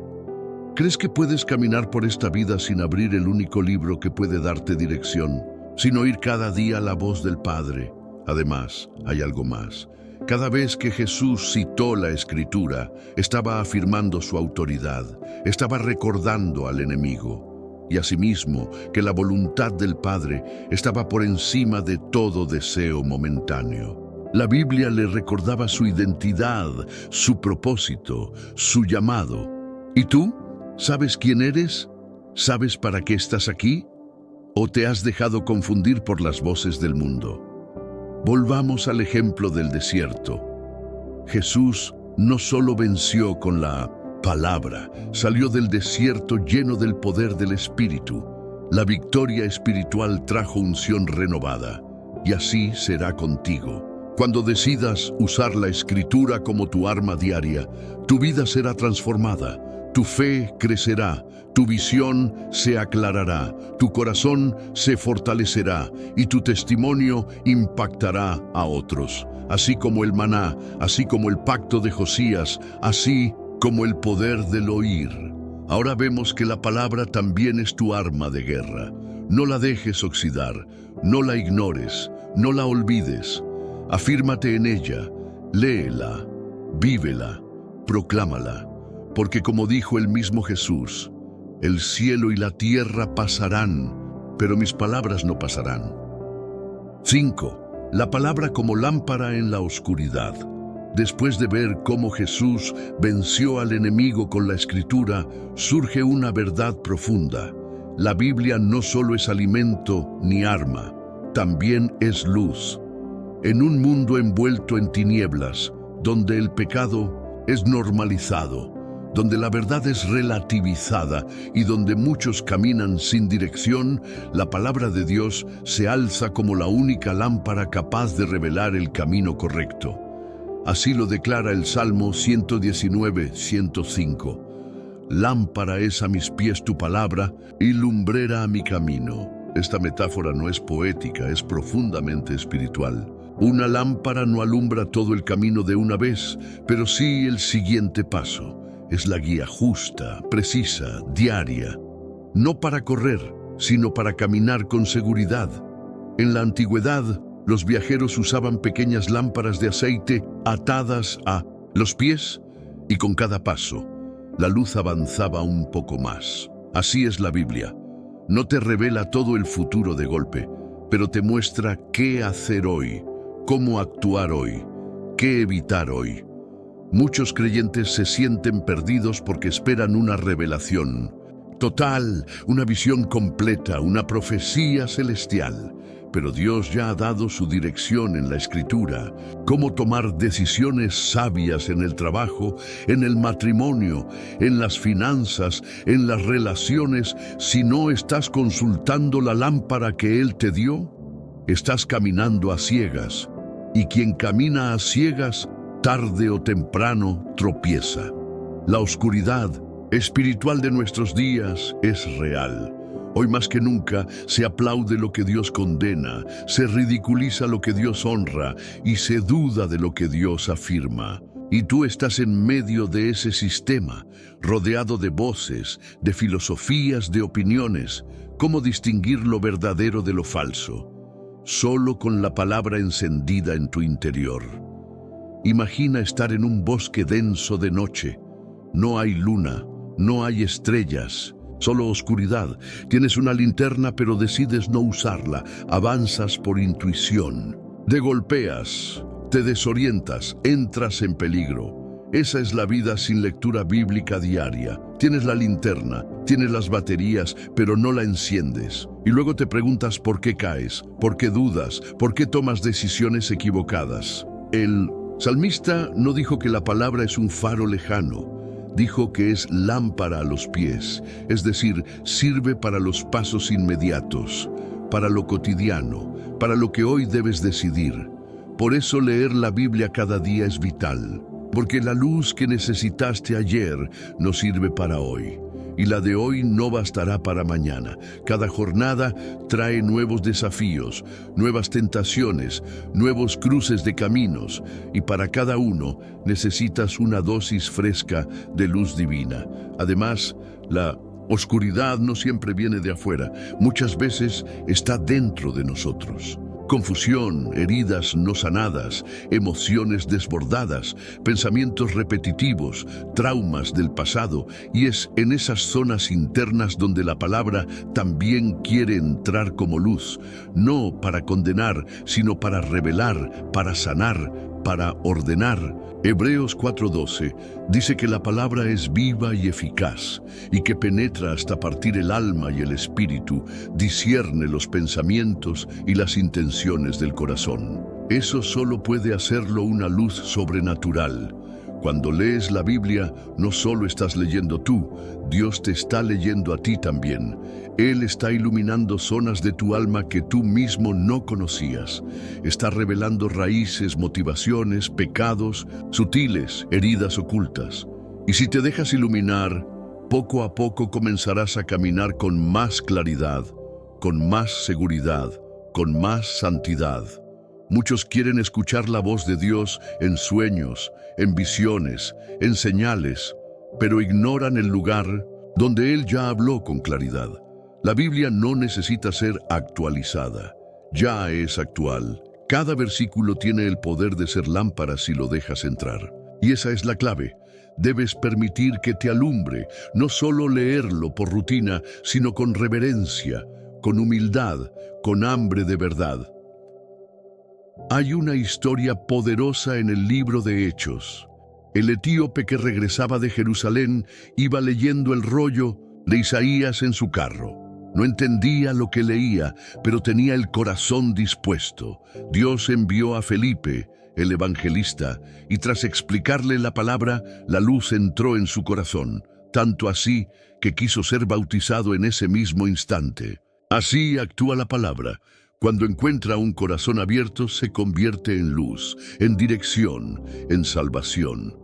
¿Crees que puedes caminar por esta vida sin abrir el único libro que puede darte dirección, sin oír cada día la voz del Padre? Además, hay algo más. Cada vez que Jesús citó la Escritura, estaba afirmando su autoridad, estaba recordando al enemigo, y asimismo que la voluntad del Padre estaba por encima de todo deseo momentáneo. La Biblia le recordaba su identidad, su propósito, su llamado. ¿Y tú? ¿Sabes quién eres? ¿Sabes para qué estás aquí? ¿O te has dejado confundir por las voces del mundo? Volvamos al ejemplo del desierto. Jesús no solo venció con la palabra, salió del desierto lleno del poder del Espíritu. La victoria espiritual trajo unción renovada, y así será contigo. Cuando decidas usar la Escritura como tu arma diaria, tu vida será transformada, tu fe crecerá, tu visión se aclarará, tu corazón se fortalecerá y tu testimonio impactará a otros. Así como el maná, así como el pacto de Josías, así como el poder del oír. Ahora vemos que la palabra también es tu arma de guerra. No la dejes oxidar, no la ignores, no la olvides. Afírmate en ella, léela, vívela, proclámala, porque como dijo el mismo Jesús, el cielo y la tierra pasarán, pero mis palabras no pasarán. 5. La palabra como lámpara en la oscuridad. Después de ver cómo Jesús venció al enemigo con la Escritura, surge una verdad profunda. La Biblia no solo es alimento ni arma, también es luz. En un mundo envuelto en tinieblas, donde el pecado es normalizado, donde la verdad es relativizada y donde muchos caminan sin dirección, la palabra de Dios se alza como la única lámpara capaz de revelar el camino correcto. Así lo declara el Salmo 119, 105. Lámpara es a mis pies tu palabra y lumbrera a mi camino. Esta metáfora no es poética, es profundamente espiritual. Una lámpara no alumbra todo el camino de una vez, pero sí el siguiente paso. Es la guía justa, precisa, diaria. No para correr, sino para caminar con seguridad. En la antigüedad, los viajeros usaban pequeñas lámparas de aceite atadas a los pies y con cada paso, la luz avanzaba un poco más. Así es la Biblia. No te revela todo el futuro de golpe, pero te muestra qué hacer hoy, cómo actuar hoy, qué evitar hoy. Muchos creyentes se sienten perdidos porque esperan una revelación total, una visión completa, una profecía celestial. Pero Dios ya ha dado su dirección en la Escritura. Cómo tomar decisiones sabias en el trabajo, en el matrimonio, en las finanzas, en las relaciones. Si no estás consultando la lámpara que Él te dio, estás caminando a ciegas. Y quien camina a ciegas, tarde o temprano tropieza. La oscuridad espiritual de nuestros días es real. Hoy más que nunca se aplaude lo que Dios condena, se ridiculiza lo que Dios honra y se duda de lo que Dios afirma. Y tú estás en medio de ese sistema, rodeado de voces, de filosofías, de opiniones. ¿Cómo distinguir lo verdadero de lo falso? Solo con la palabra encendida en tu interior. Imagina estar en un bosque denso de noche. No hay luna, no hay estrellas, solo oscuridad. Tienes una linterna pero decides no usarla. Avanzas por intuición. Te golpeas, te desorientas, entras en peligro. Esa es la vida sin lectura bíblica diaria. Tienes la linterna, tienes las baterías, pero no la enciendes. Y luego te preguntas por qué caes, por qué dudas, por qué tomas decisiones equivocadas. El salmista no dijo que la palabra es un faro lejano. Dijo que es lámpara a los pies, es decir, sirve para los pasos inmediatos, para lo cotidiano, para lo que hoy debes decidir. Por eso leer la Biblia cada día es vital, porque la luz que necesitaste ayer no sirve para hoy, y la de hoy no bastará para mañana. Cada jornada trae nuevos desafíos, nuevas tentaciones, nuevos cruces de caminos, y para cada uno necesitas una dosis fresca de luz divina. Además, la oscuridad no siempre viene de afuera, muchas veces está dentro de nosotros. Confusión, heridas no sanadas, emociones desbordadas, pensamientos repetitivos, traumas del pasado, y es en esas zonas internas donde la palabra también quiere entrar como luz, no para condenar, sino para revelar, para sanar, para ordenar. Hebreos 4:12 dice que la palabra es viva y eficaz y que penetra hasta partir el alma y el espíritu, discierne los pensamientos y las intenciones del corazón. Eso solo puede hacerlo una luz sobrenatural. Cuando lees la Biblia, no solo estás leyendo tú, Dios te está leyendo a ti también. Él está iluminando zonas de tu alma que tú mismo no conocías. Está revelando raíces, motivaciones, pecados, sutiles, heridas ocultas. Y si te dejas iluminar, poco a poco comenzarás a caminar con más claridad, con más seguridad, con más santidad. Muchos quieren escuchar la voz de Dios en sueños, en visiones, en señales, pero ignoran el lugar donde Él ya habló con claridad. La Biblia no necesita ser actualizada, ya es actual. Cada versículo tiene el poder de ser lámpara si lo dejas entrar. Y esa es la clave. Debes permitir que te alumbre, no solo leerlo por rutina, sino con reverencia, con humildad, con hambre de verdad. Hay una historia poderosa en el libro de Hechos. El etíope que regresaba de Jerusalén iba leyendo el rollo de Isaías en su carro. No entendía lo que leía, pero tenía el corazón dispuesto. Dios envió a Felipe, el evangelista, y tras explicarle la palabra, la luz entró en su corazón, tanto así que quiso ser bautizado en ese mismo instante. Así actúa la palabra. Cuando encuentra un corazón abierto, se convierte en luz, en dirección, en salvación.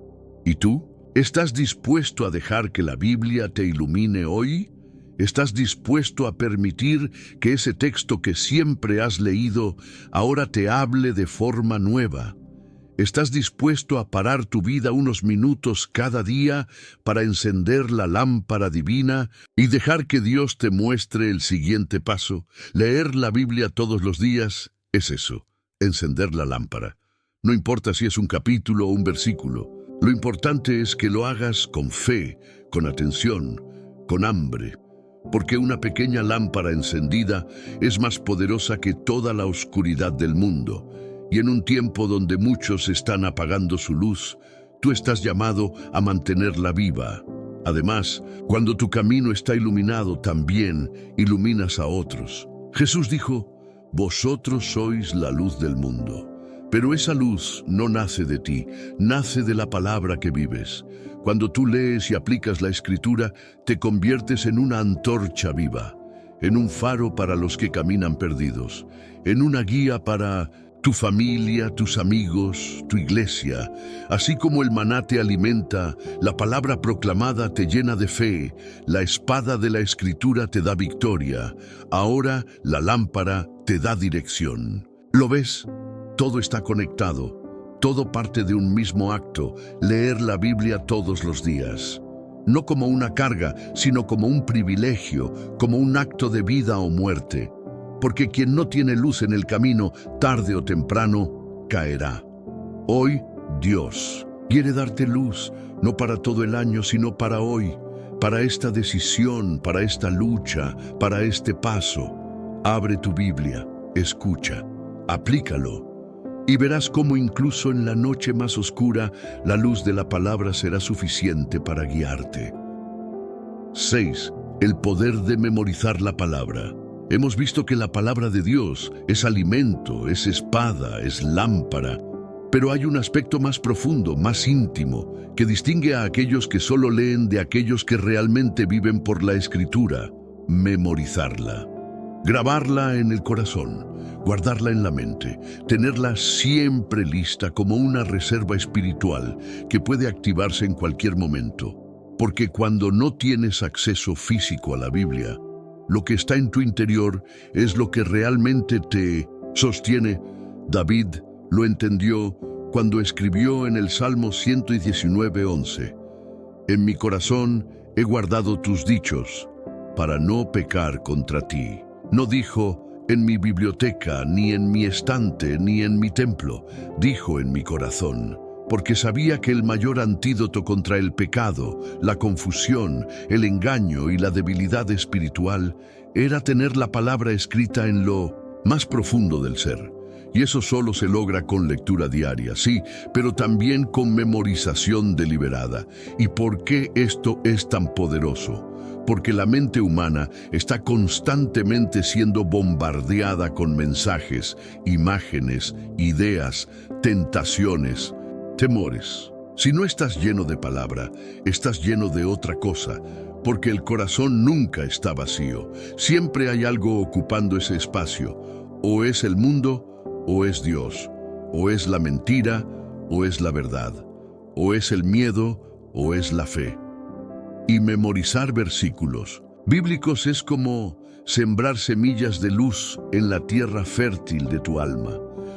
¿Y tú? ¿Estás dispuesto a dejar que la Biblia te ilumine hoy? ¿Estás dispuesto a permitir que ese texto que siempre has leído ahora te hable de forma nueva? ¿Estás dispuesto a parar tu vida unos minutos cada día para encender la lámpara divina y dejar que Dios te muestre el siguiente paso? Leer la Biblia todos los días es eso, encender la lámpara. No importa si es un capítulo o un versículo. Lo importante es que lo hagas con fe, con atención, con hambre. Porque una pequeña lámpara encendida es más poderosa que toda la oscuridad del mundo. Y en un tiempo donde muchos están apagando su luz, tú estás llamado a mantenerla viva. Además, cuando tu camino está iluminado, también iluminas a otros. Jesús dijo, «Vosotros sois la luz del mundo». Pero esa luz no nace de ti, nace de la palabra que vives. Cuando tú lees y aplicas la Escritura, te conviertes en una antorcha viva, en un faro para los que caminan perdidos, en una guía para tu familia, tus amigos, tu iglesia. Así como el maná te alimenta, la palabra proclamada te llena de fe, la espada de la Escritura te da victoria. Ahora la lámpara te da dirección. ¿Lo ves? Todo está conectado. Todo parte de un mismo acto, leer la Biblia todos los días. No como una carga, sino como un privilegio, como un acto de vida o muerte. Porque quien no tiene luz en el camino, tarde o temprano, caerá. Hoy, Dios quiere darte luz, no para todo el año, sino para hoy, para esta decisión, para esta lucha, para este paso. Abre tu Biblia, escucha, aplícalo, y verás cómo incluso en la noche más oscura, la luz de la palabra será suficiente para guiarte. 6. El poder de memorizar la palabra. Hemos visto que la palabra de Dios es alimento, es espada, es lámpara, pero hay un aspecto más profundo, más íntimo, que distingue a aquellos que solo leen de aquellos que realmente viven por la Escritura: memorizarla. Grabarla en el corazón, guardarla en la mente, tenerla siempre lista como una reserva espiritual que puede activarse en cualquier momento. Porque cuando no tienes acceso físico a la Biblia, lo que está en tu interior es lo que realmente te sostiene. David lo entendió cuando escribió en el Salmo 119:11: «En mi corazón he guardado tus dichos, para no pecar contra ti». No dijo, en mi biblioteca, ni en mi estante, ni en mi templo, dijo en mi corazón, porque sabía que el mayor antídoto contra el pecado, la confusión, el engaño y la debilidad espiritual era tener la palabra escrita en lo más profundo del ser. Y eso solo se logra con lectura diaria, sí, pero también con memorización deliberada. ¿Y por qué esto es tan poderoso? Porque la mente humana está constantemente siendo bombardeada con mensajes, imágenes, ideas, tentaciones, temores. Si no estás lleno de palabra, estás lleno de otra cosa, porque el corazón nunca está vacío. Siempre hay algo ocupando ese espacio. O es el mundo, o es Dios, o es la mentira, o es la verdad, o es el miedo, o es la fe. Y memorizar versículos bíblicos es como sembrar semillas de luz en la tierra fértil de tu alma.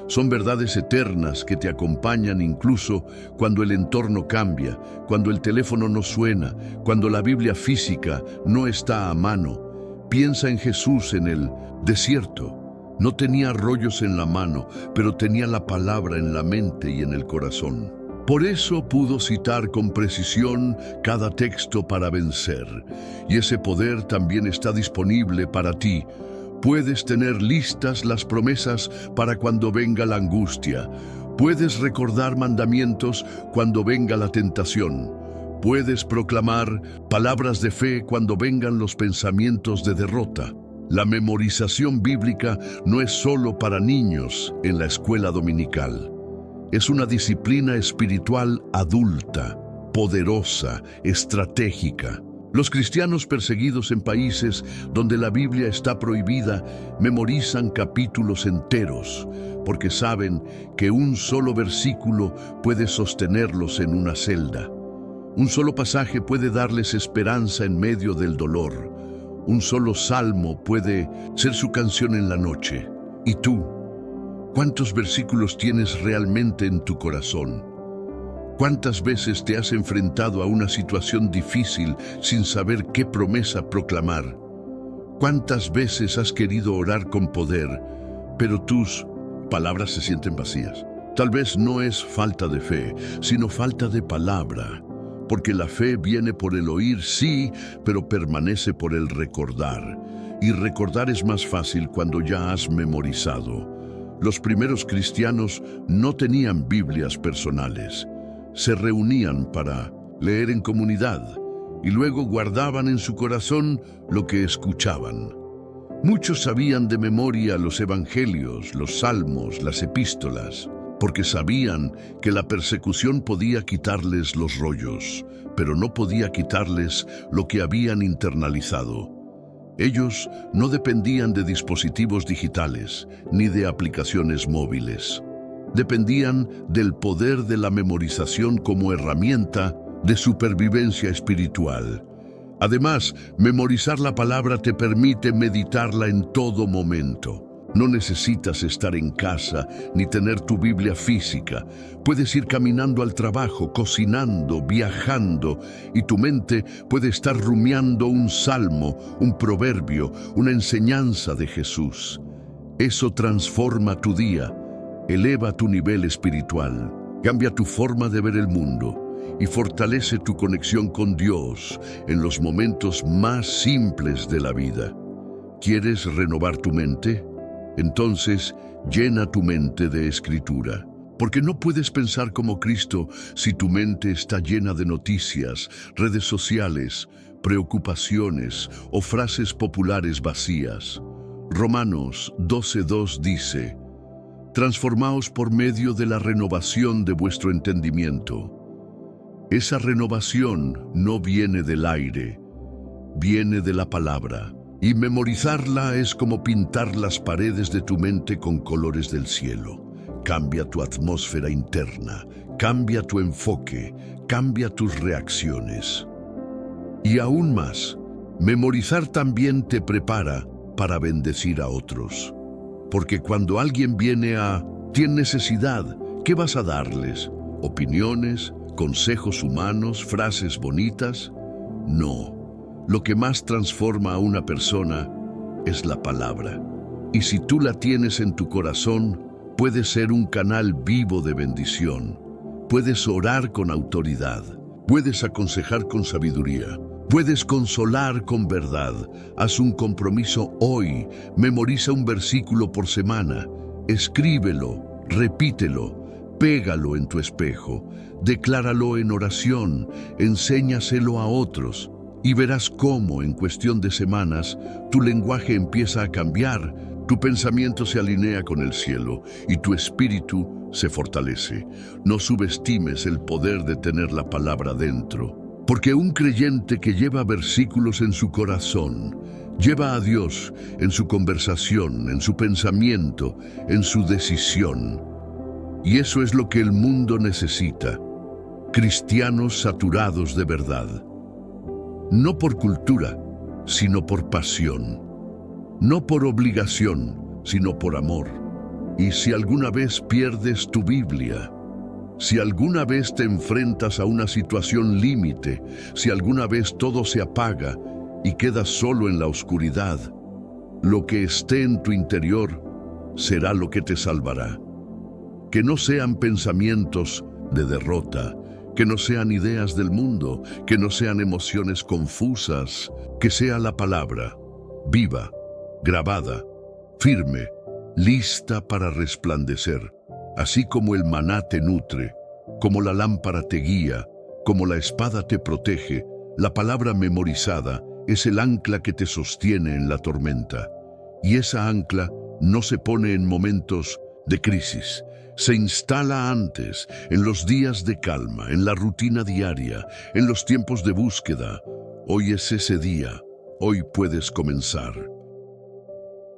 Son verdades eternas que te acompañan incluso cuando el entorno cambia, cuando el teléfono no suena, cuando la Biblia física no está a mano. Piensa en Jesús en el desierto. No tenía rollos en la mano, pero tenía la palabra en la mente y en el corazón. Por eso pudo citar con precisión cada texto para vencer. Y ese poder también está disponible para ti. Puedes tener listas las promesas para cuando venga la angustia. Puedes recordar mandamientos cuando venga la tentación. Puedes proclamar palabras de fe cuando vengan los pensamientos de derrota. La memorización bíblica no es solo para niños en la escuela dominical. Es una disciplina espiritual adulta, poderosa, estratégica. Los cristianos perseguidos en países donde la Biblia está prohibida memorizan capítulos enteros, porque saben que un solo versículo puede sostenerlos en una celda. Un solo pasaje puede darles esperanza en medio del dolor. Un solo salmo puede ser su canción en la noche. ¿Y tú? ¿Cuántos versículos tienes realmente en tu corazón? ¿Cuántas veces te has enfrentado a una situación difícil sin saber qué promesa proclamar? ¿Cuántas veces has querido orar con poder, pero tus palabras se sienten vacías? Tal vez no es falta de fe, sino falta de palabra. Porque la fe viene por el oír, sí, pero permanece por el recordar. Y recordar es más fácil cuando ya has memorizado. Los primeros cristianos no tenían Biblias personales. Se reunían para leer en comunidad y luego guardaban en su corazón lo que escuchaban. Muchos sabían de memoria los evangelios, los salmos, las epístolas, porque sabían que la persecución podía quitarles los rollos, pero no podía quitarles lo que habían internalizado. Ellos no dependían de dispositivos digitales ni de aplicaciones móviles. Dependían del poder de la memorización como herramienta de supervivencia espiritual. Además, memorizar la palabra te permite meditarla en todo momento. No necesitas estar en casa ni tener tu Biblia física. Puedes ir caminando al trabajo, cocinando, viajando, y tu mente puede estar rumiando un salmo, un proverbio, una enseñanza de Jesús. Eso transforma tu día, eleva tu nivel espiritual, cambia tu forma de ver el mundo y fortalece tu conexión con Dios en los momentos más simples de la vida. ¿Quieres renovar tu mente? Entonces, llena tu mente de escritura, porque no puedes pensar como Cristo si tu mente está llena de noticias, redes sociales, preocupaciones o frases populares vacías. Romanos 12:2 dice: transformaos por medio de la renovación de vuestro entendimiento. Esa renovación no viene del aire, viene de la palabra. Y memorizarla es como pintar las paredes de tu mente con colores del cielo. Cambia tu atmósfera interna, cambia tu enfoque, cambia tus reacciones. Y aún más, memorizar también te prepara para bendecir a otros. Porque cuando alguien tiene necesidad, ¿qué vas a darles? ¿Opiniones, consejos humanos, frases bonitas? No. Lo que más transforma a una persona es la palabra. Y si tú la tienes en tu corazón, puedes ser un canal vivo de bendición. Puedes orar con autoridad. Puedes aconsejar con sabiduría. Puedes consolar con verdad. Haz un compromiso hoy. Memoriza un versículo por semana. Escríbelo, repítelo, pégalo en tu espejo. Decláralo en oración. Enséñaselo a otros. Y verás cómo, en cuestión de semanas, tu lenguaje empieza a cambiar, tu pensamiento se alinea con el cielo y tu espíritu se fortalece. No subestimes el poder de tener la palabra dentro, porque un creyente que lleva versículos en su corazón, lleva a Dios en su conversación, en su pensamiento, en su decisión. Y eso es lo que el mundo necesita: cristianos saturados de verdad. No por cultura, sino por pasión. No por obligación, sino por amor. Y si alguna vez pierdes tu Biblia, si alguna vez te enfrentas a una situación límite, si alguna vez todo se apaga y quedas solo en la oscuridad, lo que esté en tu interior será lo que te salvará. Que no sean pensamientos de derrota, que no sean ideas del mundo, que no sean emociones confusas, que sea la palabra, viva, grabada, firme, lista para resplandecer, así como el maná te nutre, como la lámpara te guía, como la espada te protege. La palabra memorizada es el ancla que te sostiene en la tormenta, y esa ancla no se pone en momentos de crisis. Se instala antes, en los días de calma, en la rutina diaria, en los tiempos de búsqueda. Hoy es ese día, hoy puedes comenzar.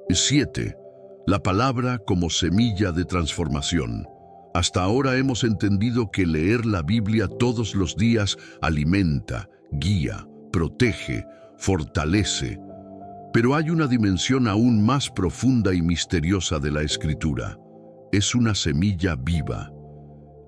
7. La palabra como semilla de transformación. Hasta ahora hemos entendido que leer la Biblia todos los días alimenta, guía, protege, fortalece. Pero hay una dimensión aún más profunda y misteriosa de la Escritura. Es una semilla viva.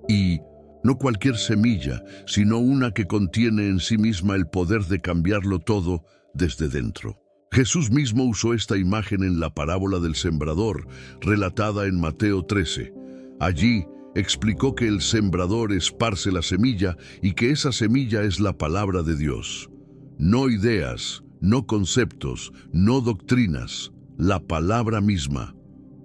Y no cualquier semilla, sino una que contiene en sí misma el poder de cambiarlo todo desde dentro. Jesús mismo usó esta imagen en la parábola del sembrador, relatada en Mateo 13. Allí explicó que el sembrador esparce la semilla y que esa semilla es la palabra de Dios. No ideas, no conceptos, no doctrinas, la palabra misma.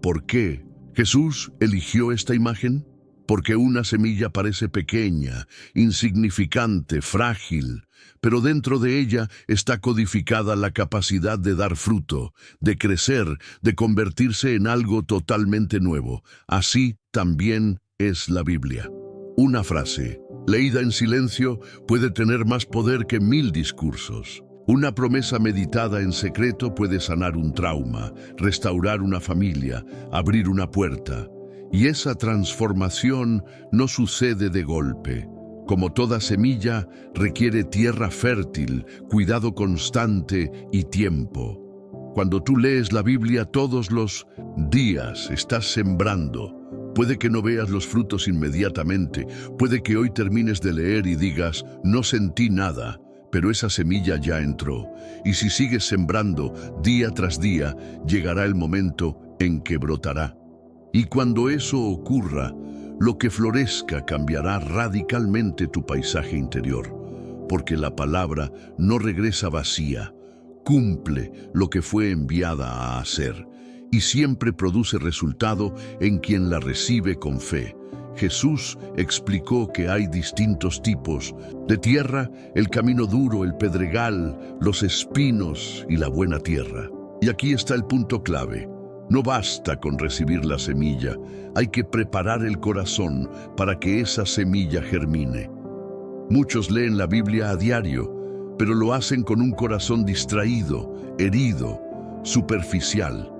¿Por qué Jesús eligió esta imagen? Porque una semilla parece pequeña, insignificante, frágil, pero dentro de ella está codificada la capacidad de dar fruto, de crecer, de convertirse en algo totalmente nuevo. Así también es la Biblia. Una frase, leída en silencio, puede tener más poder que 1000 discursos. Una promesa meditada en secreto puede sanar un trauma, restaurar una familia, abrir una puerta. Y esa transformación no sucede de golpe. Como toda semilla, requiere tierra fértil, cuidado constante y tiempo. Cuando tú lees la Biblia todos los días, estás sembrando. Puede que no veas los frutos inmediatamente, puede que hoy termines de leer y digas, no sentí nada, pero esa semilla ya entró. Y si sigues sembrando día tras día, llegará el momento en que brotará. Y cuando eso ocurra, lo que florezca cambiará radicalmente tu paisaje interior, porque la palabra no regresa vacía, cumple lo que fue enviada a hacer, y siempre produce resultado en quien la recibe con fe. Jesús explicó que hay distintos tipos de tierra: el camino duro, el pedregal, los espinos y la buena tierra. Y aquí está el punto clave. No basta con recibir la semilla, hay que preparar el corazón para que esa semilla germine. Muchos leen la Biblia a diario, pero lo hacen con un corazón distraído, herido, superficial,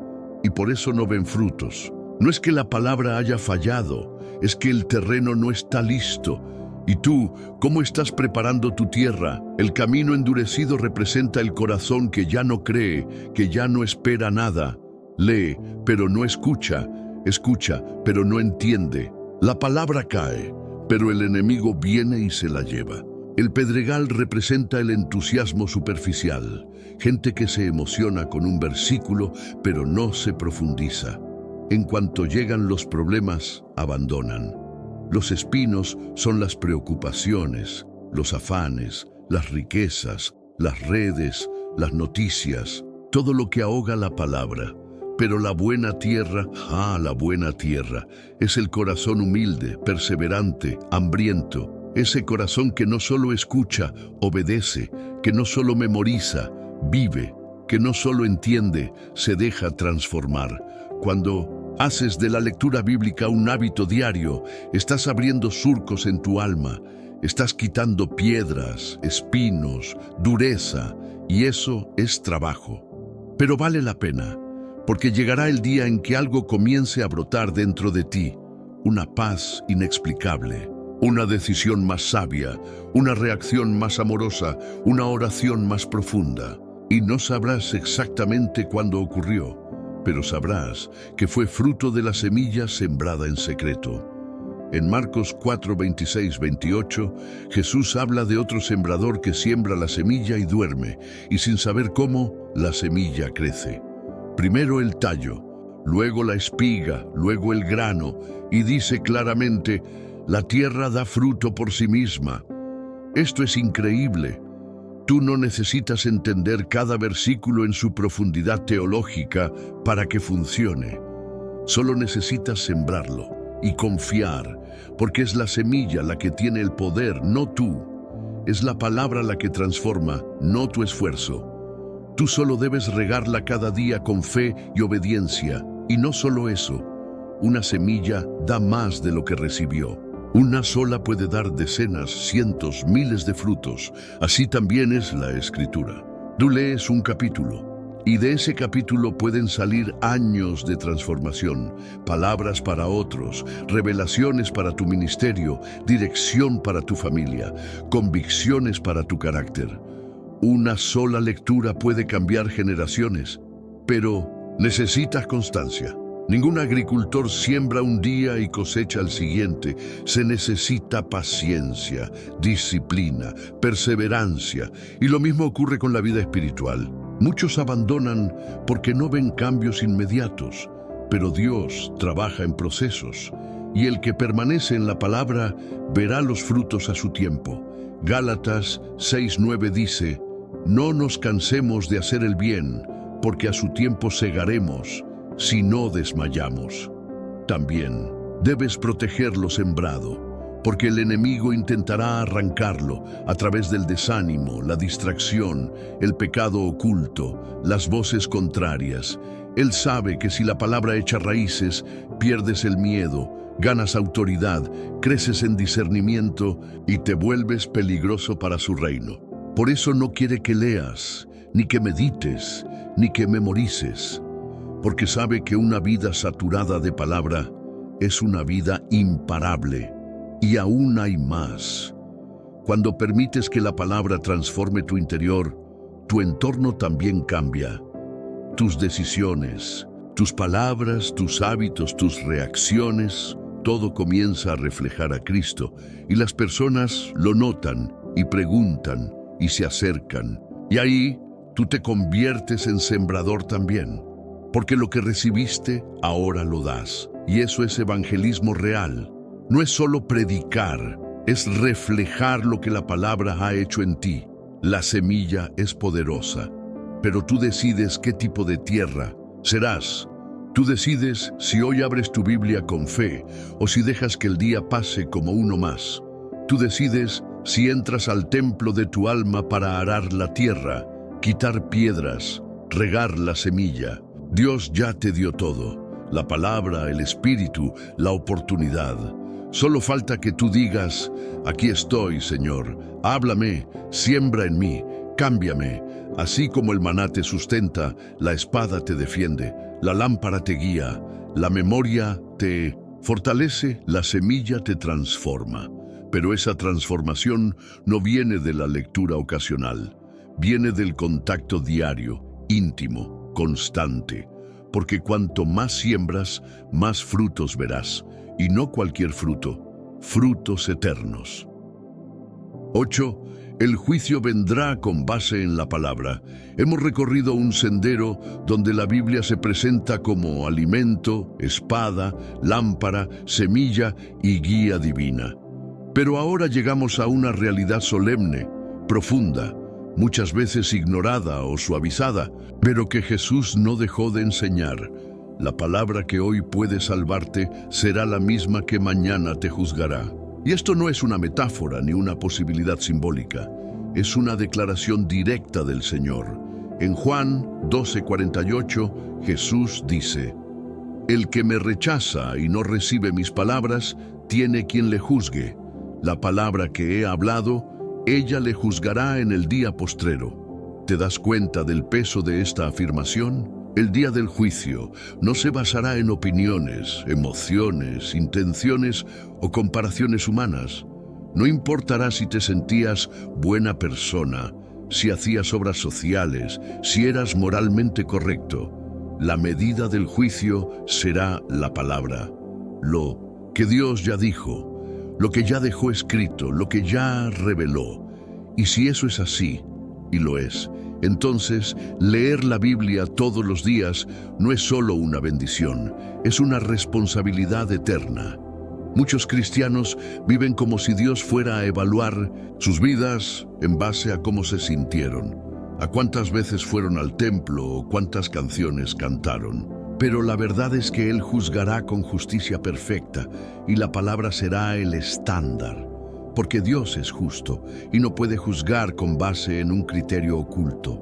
y por eso no ven frutos. No es que la palabra haya fallado, es que el terreno no está listo. ¿Y tú, cómo estás preparando tu tierra? El camino endurecido representa el corazón que ya no cree, que ya no espera nada. Lee, pero no escucha, escucha, pero no entiende. La palabra cae, pero el enemigo viene y se la lleva. El pedregal representa el entusiasmo superficial, gente que se emociona con un versículo, pero no se profundiza. En cuanto llegan los problemas, abandonan. Los espinos son las preocupaciones, los afanes, las riquezas, las redes, las noticias, todo lo que ahoga la palabra. Pero la buena tierra, la buena tierra, es el corazón humilde, perseverante, hambriento. Ese corazón que no solo escucha, obedece, que no solo memoriza, vive, que no solo entiende, se deja transformar. Cuando haces de la lectura bíblica un hábito diario, estás abriendo surcos en tu alma, estás quitando piedras, espinos, dureza, y eso es trabajo. Pero vale la pena, porque llegará el día en que algo comience a brotar dentro de ti, una paz inexplicable. Una decisión más sabia, una reacción más amorosa, una oración más profunda. Y no sabrás exactamente cuándo ocurrió, pero sabrás que fue fruto de la semilla sembrada en secreto. En Marcos 4, 26, 28, Jesús habla de otro sembrador que siembra la semilla y duerme, y sin saber cómo, la semilla crece. Primero el tallo, luego la espiga, luego el grano, y dice claramente: la tierra da fruto por sí misma. Esto es increíble. Tú no necesitas entender cada versículo en su profundidad teológica para que funcione. Solo necesitas sembrarlo y confiar, porque es la semilla la que tiene el poder, no tú. Es la palabra la que transforma, no tu esfuerzo. Tú solo debes regarla cada día con fe y obediencia. Y no solo eso, una semilla da más de lo que recibió. Una sola puede dar decenas, cientos, miles de frutos. Así también es la Escritura. Tú lees un capítulo, y de ese capítulo pueden salir años de transformación, palabras para otros, revelaciones para tu ministerio, dirección para tu familia, convicciones para tu carácter. Una sola lectura puede cambiar generaciones, pero necesitas constancia. Ningún agricultor siembra un día y cosecha al siguiente. Se necesita paciencia, disciplina, perseverancia. Y lo mismo ocurre con la vida espiritual. Muchos abandonan porque no ven cambios inmediatos, pero Dios trabaja en procesos. Y el que permanece en la palabra verá los frutos a su tiempo. Gálatas 6:9 dice: no nos cansemos de hacer el bien, porque a su tiempo segaremos, si no desmayamos. También debes proteger lo sembrado, porque el enemigo intentará arrancarlo a través del desánimo, la distracción, el pecado oculto, las voces contrarias. Él sabe que si la palabra echa raíces, pierdes el miedo, ganas autoridad, creces en discernimiento y te vuelves peligroso para su reino. Por eso no quiere que leas, ni que medites, ni que memorices, porque sabe que una vida saturada de palabra es una vida imparable, y aún hay más. Cuando permites que la palabra transforme tu interior, tu entorno también cambia. Tus decisiones, tus palabras, tus hábitos, tus reacciones, todo comienza a reflejar a Cristo, y las personas lo notan y preguntan y se acercan. Y ahí tú te conviertes en sembrador también. Porque lo que recibiste, ahora lo das. Y eso es evangelismo real. No es solo predicar, es reflejar lo que la palabra ha hecho en ti. La semilla es poderosa, pero tú decides qué tipo de tierra serás. Tú decides si hoy abres tu Biblia con fe o si dejas que el día pase como uno más. Tú decides si entras al templo de tu alma para arar la tierra, quitar piedras, regar la semilla. Dios ya te dio todo, la palabra, el espíritu, la oportunidad. Solo falta que tú digas: aquí estoy, Señor, háblame, siembra en mí, cámbiame. Así como el maná te sustenta, la espada te defiende, la lámpara te guía, la memoria te fortalece, la semilla te transforma. Pero esa transformación no viene de la lectura ocasional, viene del contacto diario, íntimo, constante, porque cuanto más siembras, más frutos verás, y no cualquier fruto, frutos eternos. 8. El juicio vendrá con base en la palabra. Hemos recorrido un sendero donde la Biblia se presenta como alimento, espada, lámpara, semilla y guía divina. Pero ahora llegamos a una realidad solemne, profunda, muchas veces ignorada o suavizada, pero que Jesús no dejó de enseñar. La palabra que hoy puede salvarte será la misma que mañana te juzgará. Y esto no es una metáfora ni una posibilidad simbólica, es una declaración directa del Señor. En Juan 12:48, Jesús dice: El que me rechaza y no recibe mis palabras, tiene quien le juzgue. La palabra que he hablado, ella le juzgará en el día postrero. ¿Te das cuenta del peso de esta afirmación? El día del juicio no se basará en opiniones, emociones, intenciones o comparaciones humanas. No importará si te sentías buena persona, si hacías obras sociales, si eras moralmente correcto. La medida del juicio será la palabra. Lo que Dios ya dijo, lo que ya dejó escrito, lo que ya reveló. Y si eso es así, y lo es, entonces leer la Biblia todos los días no es solo una bendición, es una responsabilidad eterna. Muchos cristianos viven como si Dios fuera a evaluar sus vidas en base a cómo se sintieron, a cuántas veces fueron al templo o cuántas canciones cantaron. Pero la verdad es que Él juzgará con justicia perfecta y la palabra será el estándar, porque Dios es justo y no puede juzgar con base en un criterio oculto.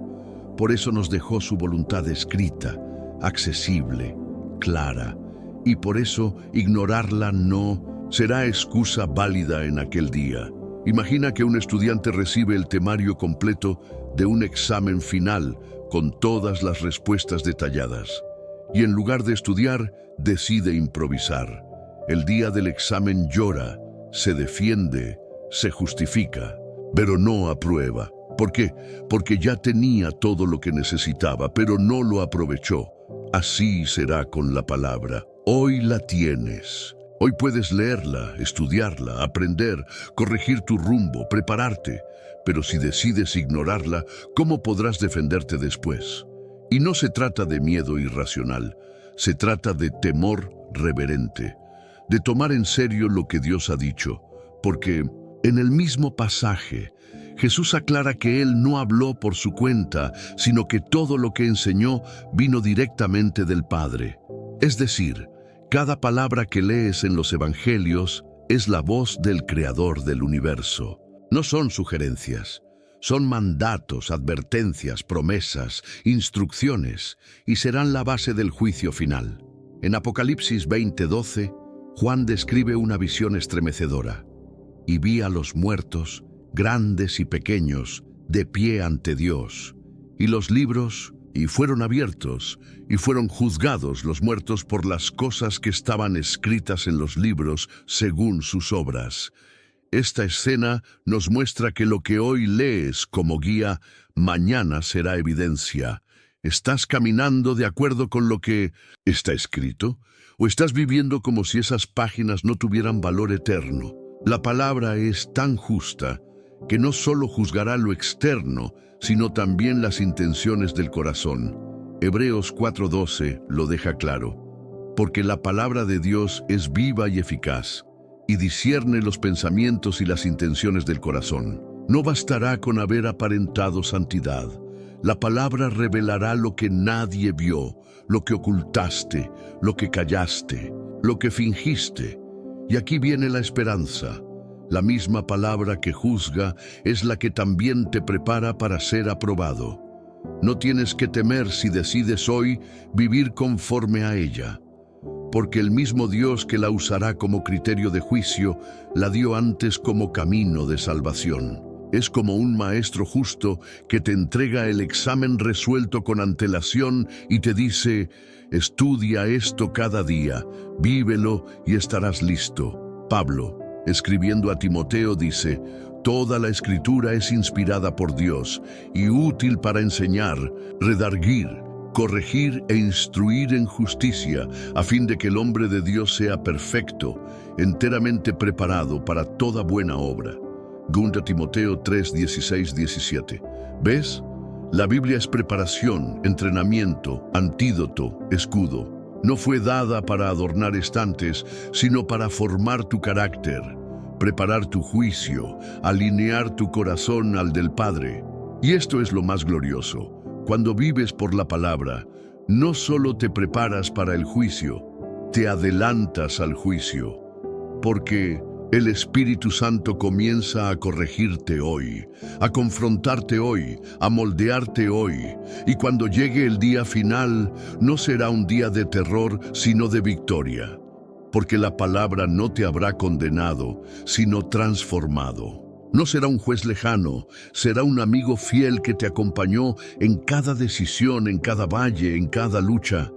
Por eso nos dejó su voluntad escrita, accesible, clara, y por eso ignorarla no será excusa válida en aquel día. Imagina que un estudiante recibe el temario completo de un examen final con todas las respuestas detalladas, y en lugar de estudiar, decide improvisar. El día del examen llora, se defiende, se justifica, pero no aprueba. ¿Por qué? Porque ya tenía todo lo que necesitaba, pero no lo aprovechó. Así será con la palabra. Hoy la tienes. Hoy puedes leerla, estudiarla, aprender, corregir tu rumbo, prepararte. Pero si decides ignorarla, ¿cómo podrás defenderte después? Y no se trata de miedo irracional, se trata de temor reverente, de tomar en serio lo que Dios ha dicho, porque en el mismo pasaje, Jesús aclara que Él no habló por su cuenta, sino que todo lo que enseñó vino directamente del Padre. Es decir, cada palabra que lees en los Evangelios es la voz del Creador del universo. No son sugerencias, son mandatos, advertencias, promesas, instrucciones, y serán la base del juicio final. En Apocalipsis 20:12, Juan describe una visión estremecedora. Y vi a los muertos, grandes y pequeños, de pie ante Dios. Y los libros, y fueron abiertos, y fueron juzgados los muertos por las cosas que estaban escritas en los libros según sus obras. Esta escena nos muestra que lo que hoy lees como guía, mañana será evidencia. ¿Estás caminando de acuerdo con lo que está escrito? ¿O estás viviendo como si esas páginas no tuvieran valor eterno? La palabra es tan justa que no solo juzgará lo externo, sino también las intenciones del corazón. Hebreos 4:12 lo deja claro. Porque la palabra de Dios es viva y eficaz, y discierne los pensamientos y las intenciones del corazón. No bastará con haber aparentado santidad. La palabra revelará lo que nadie vio, lo que ocultaste, lo que callaste, lo que fingiste. Y aquí viene la esperanza. La misma palabra que juzga es la que también te prepara para ser aprobado. No tienes que temer si decides hoy vivir conforme a ella, porque el mismo Dios que la usará como criterio de juicio, la dio antes como camino de salvación. Es como un maestro justo que te entrega el examen resuelto con antelación y te dice: estudia esto cada día, vívelo y estarás listo. Pablo, escribiendo a Timoteo, dice: toda la Escritura es inspirada por Dios y útil para enseñar, redarguir, corregir e instruir en justicia, a fin de que el hombre de Dios sea perfecto, enteramente preparado para toda buena obra. 2 Timoteo 3, 16, 17. ¿Ves? La Biblia es preparación, entrenamiento, antídoto, escudo. No fue dada para adornar estantes, sino para formar tu carácter, preparar tu juicio, alinear tu corazón al del Padre. Y esto es lo más glorioso. Cuando vives por la palabra, no solo te preparas para el juicio, te adelantas al juicio, porque el Espíritu Santo comienza a corregirte hoy, a confrontarte hoy, a moldearte hoy. Y cuando llegue el día final, no será un día de terror, sino de victoria. Porque la palabra no te habrá condenado, sino transformado. No será un juez lejano, será un amigo fiel que te acompañó en cada decisión, en cada valle, en cada lucha.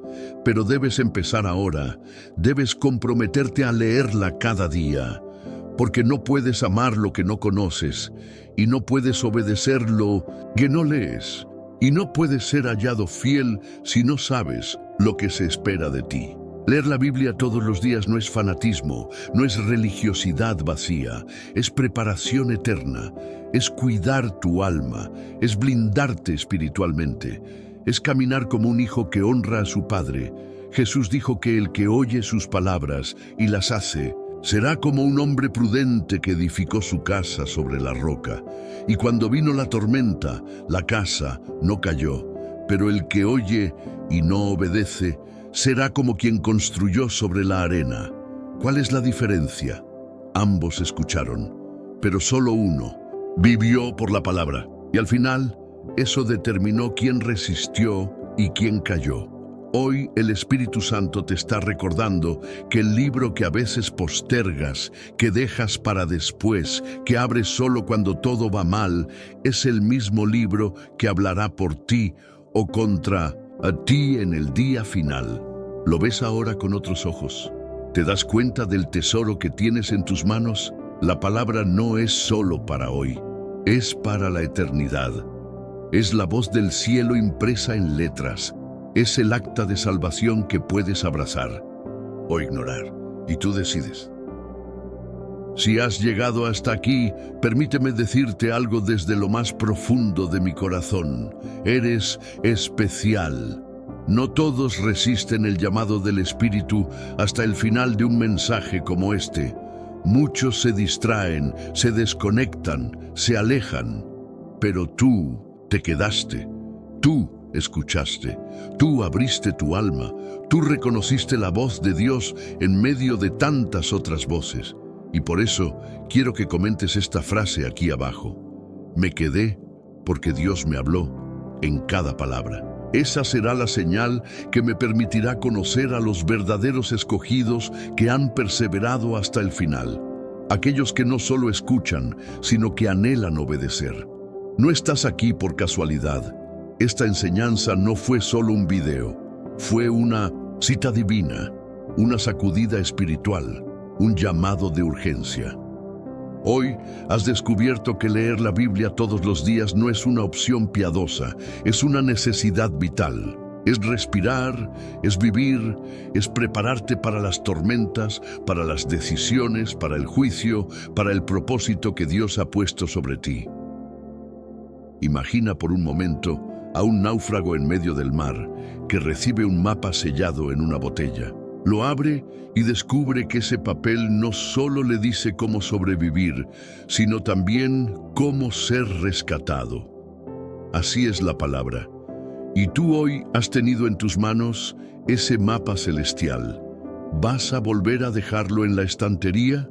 Pero debes empezar ahora, debes comprometerte a leerla cada día. Porque no puedes amar lo que no conoces, y no puedes obedecer lo que no lees, y no puedes ser hallado fiel si no sabes lo que se espera de ti. Leer la Biblia todos los días no es fanatismo, no es religiosidad vacía, es preparación eterna, es cuidar tu alma, es blindarte espiritualmente, es caminar como un hijo que honra a su padre. Jesús dijo que el que oye sus palabras y las hace, será como un hombre prudente que edificó su casa sobre la roca. Y cuando vino la tormenta, la casa no cayó. Pero el que oye y no obedece, será como quien construyó sobre la arena. ¿Cuál es la diferencia? Ambos escucharon, pero solo uno vivió por la palabra. Y al final, eso determinó quién resistió y quién cayó. Hoy el Espíritu Santo te está recordando que el libro que a veces postergas, que dejas para después, que abres solo cuando todo va mal, es el mismo libro que hablará por ti o contra a ti en el día final. ¿Lo ves ahora con otros ojos? ¿Te das cuenta del tesoro que tienes en tus manos? La palabra no es solo para hoy, es para la eternidad. Es la voz del cielo impresa en letras. Es el acta de salvación que puedes abrazar o ignorar, y tú decides. Si has llegado hasta aquí, permíteme decirte algo desde lo más profundo de mi corazón. Eres especial. No todos resisten el llamado del Espíritu hasta el final de un mensaje como este. Muchos se distraen, se desconectan, se alejan. Pero tú te quedaste. Tú escuchaste, tú abriste tu alma, tú reconociste la voz de Dios en medio de tantas otras voces. Y por eso quiero que comentes esta frase aquí abajo. Me quedé porque Dios me habló en cada palabra. Esa será la señal que me permitirá conocer a los verdaderos escogidos que han perseverado hasta el final. Aquellos que no solo escuchan, sino que anhelan obedecer. No estás aquí por casualidad. Esta enseñanza no fue solo un video, fue una cita divina, una sacudida espiritual, un llamado de urgencia. Hoy has descubierto que leer la Biblia todos los días no es una opción piadosa, es una necesidad vital. Es respirar, es vivir, es prepararte para las tormentas, para las decisiones, para el juicio, para el propósito que Dios ha puesto sobre ti. Imagina por un momento a un náufrago en medio del mar que recibe un mapa sellado en una botella. Lo abre y descubre que ese papel no solo le dice cómo sobrevivir, sino también cómo ser rescatado. Así es la palabra. Y tú hoy has tenido en tus manos ese mapa celestial. ¿Vas a volver a dejarlo en la estantería?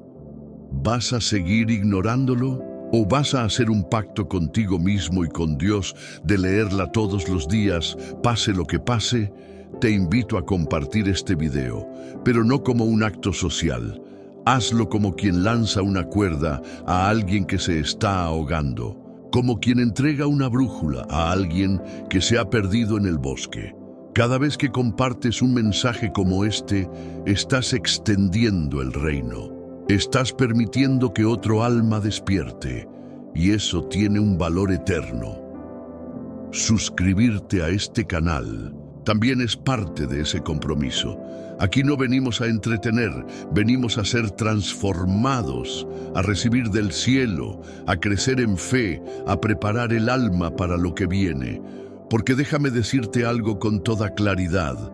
¿Vas a seguir ignorándolo? ¿O vas a hacer un pacto contigo mismo y con Dios de leerla todos los días, pase lo que pase? Te invito a compartir este video, pero no como un acto social. Hazlo como quien lanza una cuerda a alguien que se está ahogando, como quien entrega una brújula a alguien que se ha perdido en el bosque. Cada vez que compartes un mensaje como este, estás extendiendo el reino. Estás permitiendo que otro alma despierte, y eso tiene un valor eterno. Suscribirte a este canal también es parte de ese compromiso. Aquí no venimos a entretener, venimos a ser transformados, a recibir del cielo, a crecer en fe, a preparar el alma para lo que viene. Porque déjame decirte algo con toda claridad.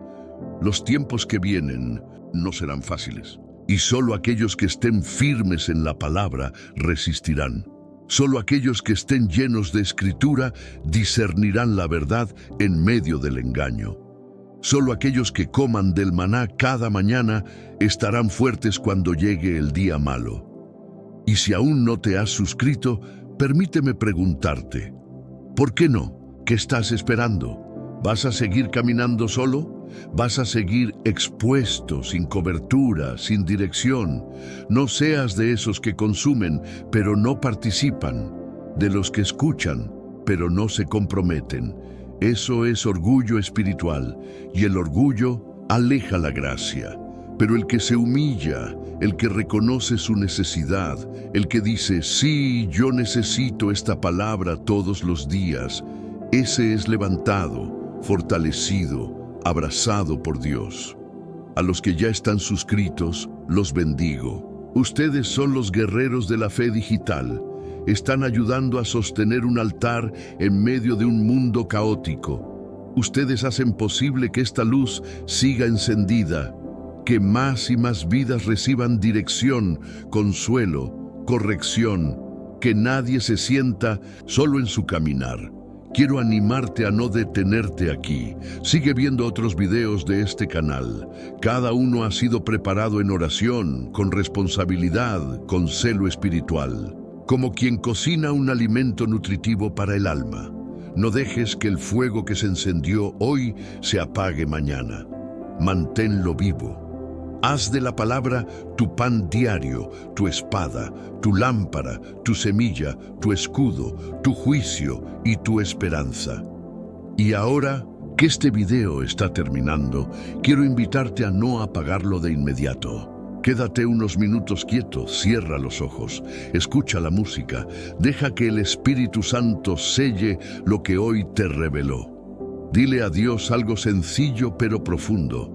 Los tiempos que vienen no serán fáciles. Y solo aquellos que estén firmes en la palabra resistirán. Solo aquellos que estén llenos de escritura discernirán la verdad en medio del engaño. Solo aquellos que coman del maná cada mañana estarán fuertes cuando llegue el día malo. Y si aún no te has suscrito, permíteme preguntarte, ¿por qué no? ¿Qué estás esperando? ¿Vas a seguir caminando solo? ¿Vas a seguir expuesto, sin cobertura, sin dirección? No seas de esos que consumen, pero no participan, de los que escuchan, pero no se comprometen. Eso es orgullo espiritual, y el orgullo aleja la gracia. Pero el que se humilla, el que reconoce su necesidad, el que dice, sí, yo necesito esta palabra todos los días, ese es levantado, fortalecido, abrazado por Dios. A los que ya están suscritos, los bendigo. Ustedes son los guerreros de la fe digital. Están ayudando a sostener un altar en medio de un mundo caótico. Ustedes hacen posible que esta luz siga encendida, que más y más vidas reciban dirección, consuelo, corrección, que nadie se sienta solo en su caminar. Quiero animarte a no detenerte aquí. Sigue viendo otros videos de este canal. Cada uno ha sido preparado en oración, con responsabilidad, con celo espiritual. Como quien cocina un alimento nutritivo para el alma. No dejes que el fuego que se encendió hoy se apague mañana. Manténlo vivo. Haz de la palabra tu pan diario, tu espada, tu lámpara, tu semilla, tu escudo, tu juicio y tu esperanza. Y ahora que este video está terminando, quiero invitarte a no apagarlo de inmediato. Quédate unos minutos quieto, cierra los ojos, escucha la música, deja que el Espíritu Santo selle lo que hoy te reveló. Dile a Dios algo sencillo pero profundo.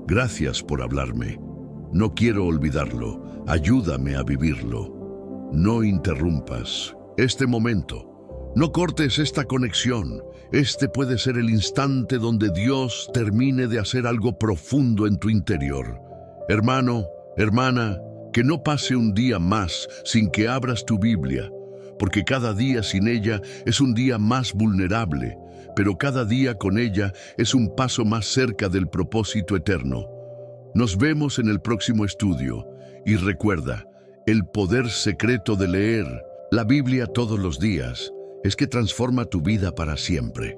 Gracias por hablarme. No quiero olvidarlo, ayúdame a vivirlo. No interrumpas este momento. No cortes esta conexión. Este puede ser el instante donde Dios termine de hacer algo profundo en tu interior. Hermano, hermana, que no pase un día más sin que abras tu Biblia, porque cada día sin ella es un día más vulnerable, pero cada día con ella es un paso más cerca del propósito eterno. Nos vemos en el próximo estudio y recuerda, el poder secreto de leer la Biblia todos los días es que transforma tu vida para siempre.